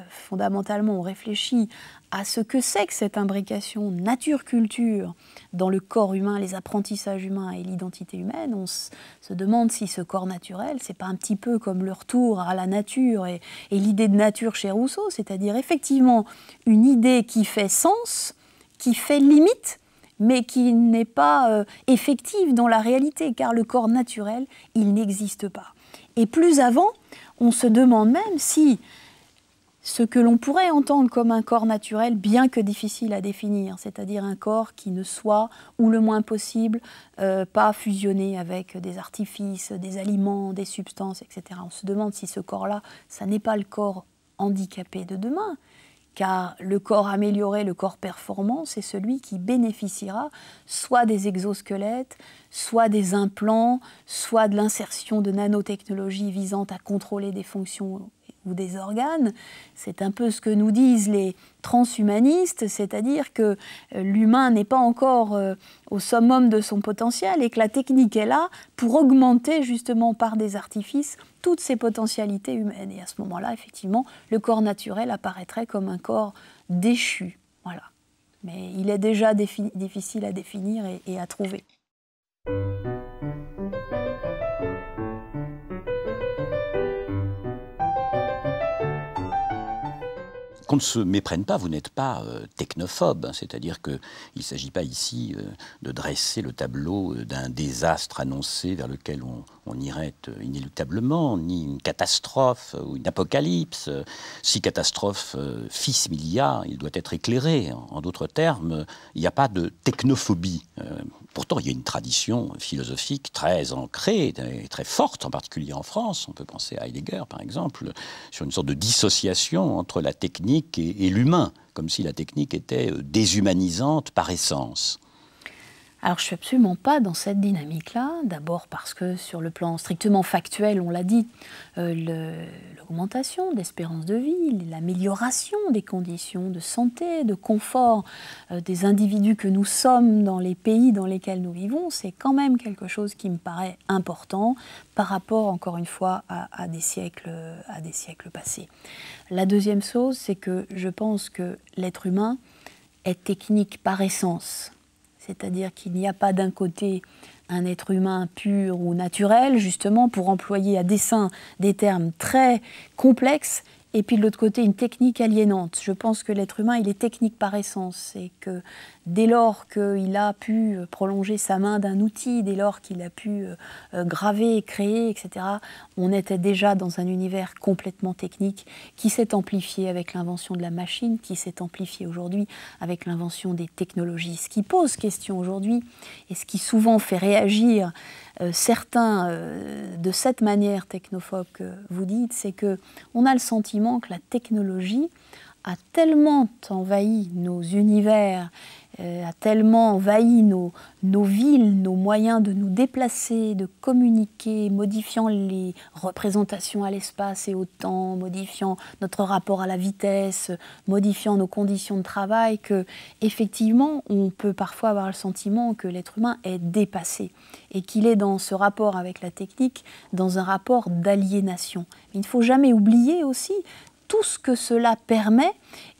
fondamentalement, on réfléchit à ce que c'est que cette imbrication nature-culture dans le corps humain, les apprentissages humains et l'identité humaine, on se demande si ce corps naturel, c'est pas un petit peu comme le retour à la nature et l'idée de nature chez Rousseau, c'est-à-dire effectivement une idée qui fait sens, qui fait limite, mais qui n'est pas effective dans la réalité, car le corps naturel, il n'existe pas. Et plus avant, on se demande même si ce que l'on pourrait entendre comme un corps naturel, bien que difficile à définir, c'est-à-dire un corps qui ne soit, ou le moins possible, pas fusionné avec des artifices, des aliments, des substances, etc. On se demande si ce corps-là, ça n'est pas le corps handicapé de demain, car le corps amélioré, le corps performant, c'est celui qui bénéficiera soit des exosquelettes, soit des implants, soit de l'insertion de nanotechnologies visant à contrôler des fonctions ou des organes. C'est un peu ce que nous disent les transhumanistes, c'est-à-dire que l'humain n'est pas encore au summum de son potentiel et que la technique est là pour augmenter justement par des artifices toutes ces potentialités humaines. Et à ce moment-là, effectivement, le corps naturel apparaîtrait comme un corps déchu. Voilà. Mais il est déjà difficile à définir et à trouver. Qu'on ne se méprenne pas, vous n'êtes pas technophobe, hein, c'est-à-dire qu'il ne s'agit pas ici de dresser le tableau d'un désastre annoncé vers lequel on irait inéluctablement, ni une catastrophe ou une apocalypse. Si catastrophe fils il y a, il doit être éclairé. En d'autres termes, il n'y a pas de technophobie. Pourtant, il y a une tradition philosophique très ancrée et très forte, en particulier en France. On peut penser à Heidegger, par exemple, sur une sorte de dissociation entre la technique et l'humain, comme si la technique était déshumanisante par essence. Alors je ne suis absolument pas dans cette dynamique-là, d'abord parce que sur le plan strictement factuel, on l'a dit, l'augmentation d'espérance de vie, l'amélioration des conditions de santé, de confort des individus que nous sommes dans les pays dans lesquels nous vivons, c'est quand même quelque chose qui me paraît important par rapport, encore une fois, à des siècles passés. La deuxième chose, c'est que je pense que l'être humain est technique par essence. C'est-à-dire qu'il n'y a pas d'un côté un être humain pur ou naturel, justement, pour employer à dessein des termes très complexes, et puis de l'autre côté une technique aliénante. Je pense que l'être humain, il est technique par essence, et que dès lors qu'il a pu prolonger sa main d'un outil, dès lors qu'il a pu graver, créer, etc., on était déjà dans un univers complètement technique qui s'est amplifié avec l'invention de la machine, qui s'est amplifié aujourd'hui avec l'invention des technologies. Ce qui pose question aujourd'hui, et ce qui souvent fait réagir certains de cette manière technophobe que vous dites, c'est qu'on a le sentiment que la technologie a tellement envahi nos univers, a tellement envahi nos villes, nos moyens de nous déplacer, de communiquer, modifiant les représentations à l'espace et au temps, modifiant notre rapport à la vitesse, modifiant nos conditions de travail, que effectivement, on peut parfois avoir le sentiment que l'être humain est dépassé et qu'il est dans ce rapport avec la technique, dans un rapport d'aliénation. Il ne faut jamais oublier aussi tout ce que cela permet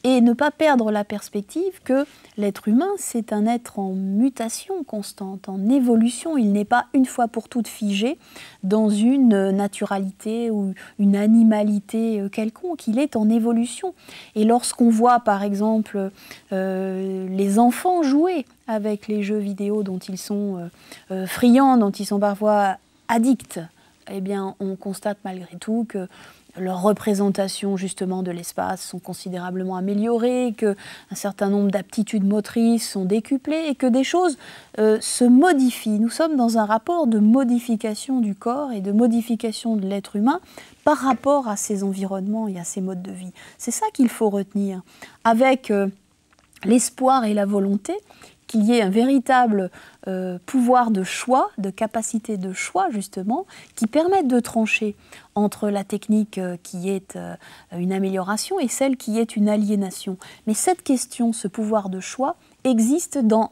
et ne pas perdre la perspective que l'être humain, c'est un être en mutation constante, en évolution. Il n'est pas une fois pour toutes figé dans une naturalité ou une animalité quelconque. Il est en évolution. Et lorsqu'on voit, par exemple, les enfants jouer avec les jeux vidéo dont ils sont friands, dont ils sont parfois addicts, eh bien, on constate malgré tout que leurs représentations justement de l'espace sont considérablement améliorées, qu'un certain nombre d'aptitudes motrices sont décuplées et que des choses se modifient. Nous sommes dans un rapport de modification du corps et de modification de l'être humain par rapport à ses environnements et à ses modes de vie. C'est ça qu'il faut retenir, avec l'espoir et la volonté qu'il y ait un véritable pouvoir de choix, de capacité de choix justement, qui permettent de trancher entre la technique qui est une amélioration et celle qui est une aliénation. Mais cette question, ce pouvoir de choix, existe dans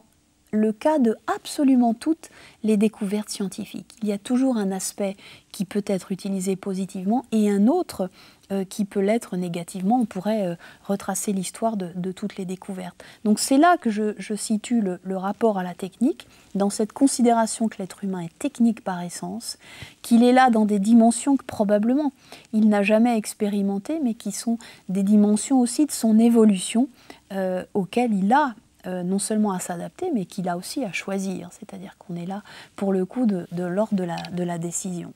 le cas de absolument toutes les découvertes scientifiques. Il y a toujours un aspect qui peut être utilisé positivement et un autre qui peut l'être négativement. On pourrait retracer l'histoire de toutes les découvertes. Donc c'est là que je situe le rapport à la technique, dans cette considération que l'être humain est technique par essence, qu'il est là dans des dimensions que probablement il n'a jamais expérimentées, mais qui sont des dimensions aussi de son évolution auxquelles il a non seulement à s'adapter, mais qu'il a aussi à choisir. C'est-à-dire qu'on est là, pour le coup, de l'ordre de la décision.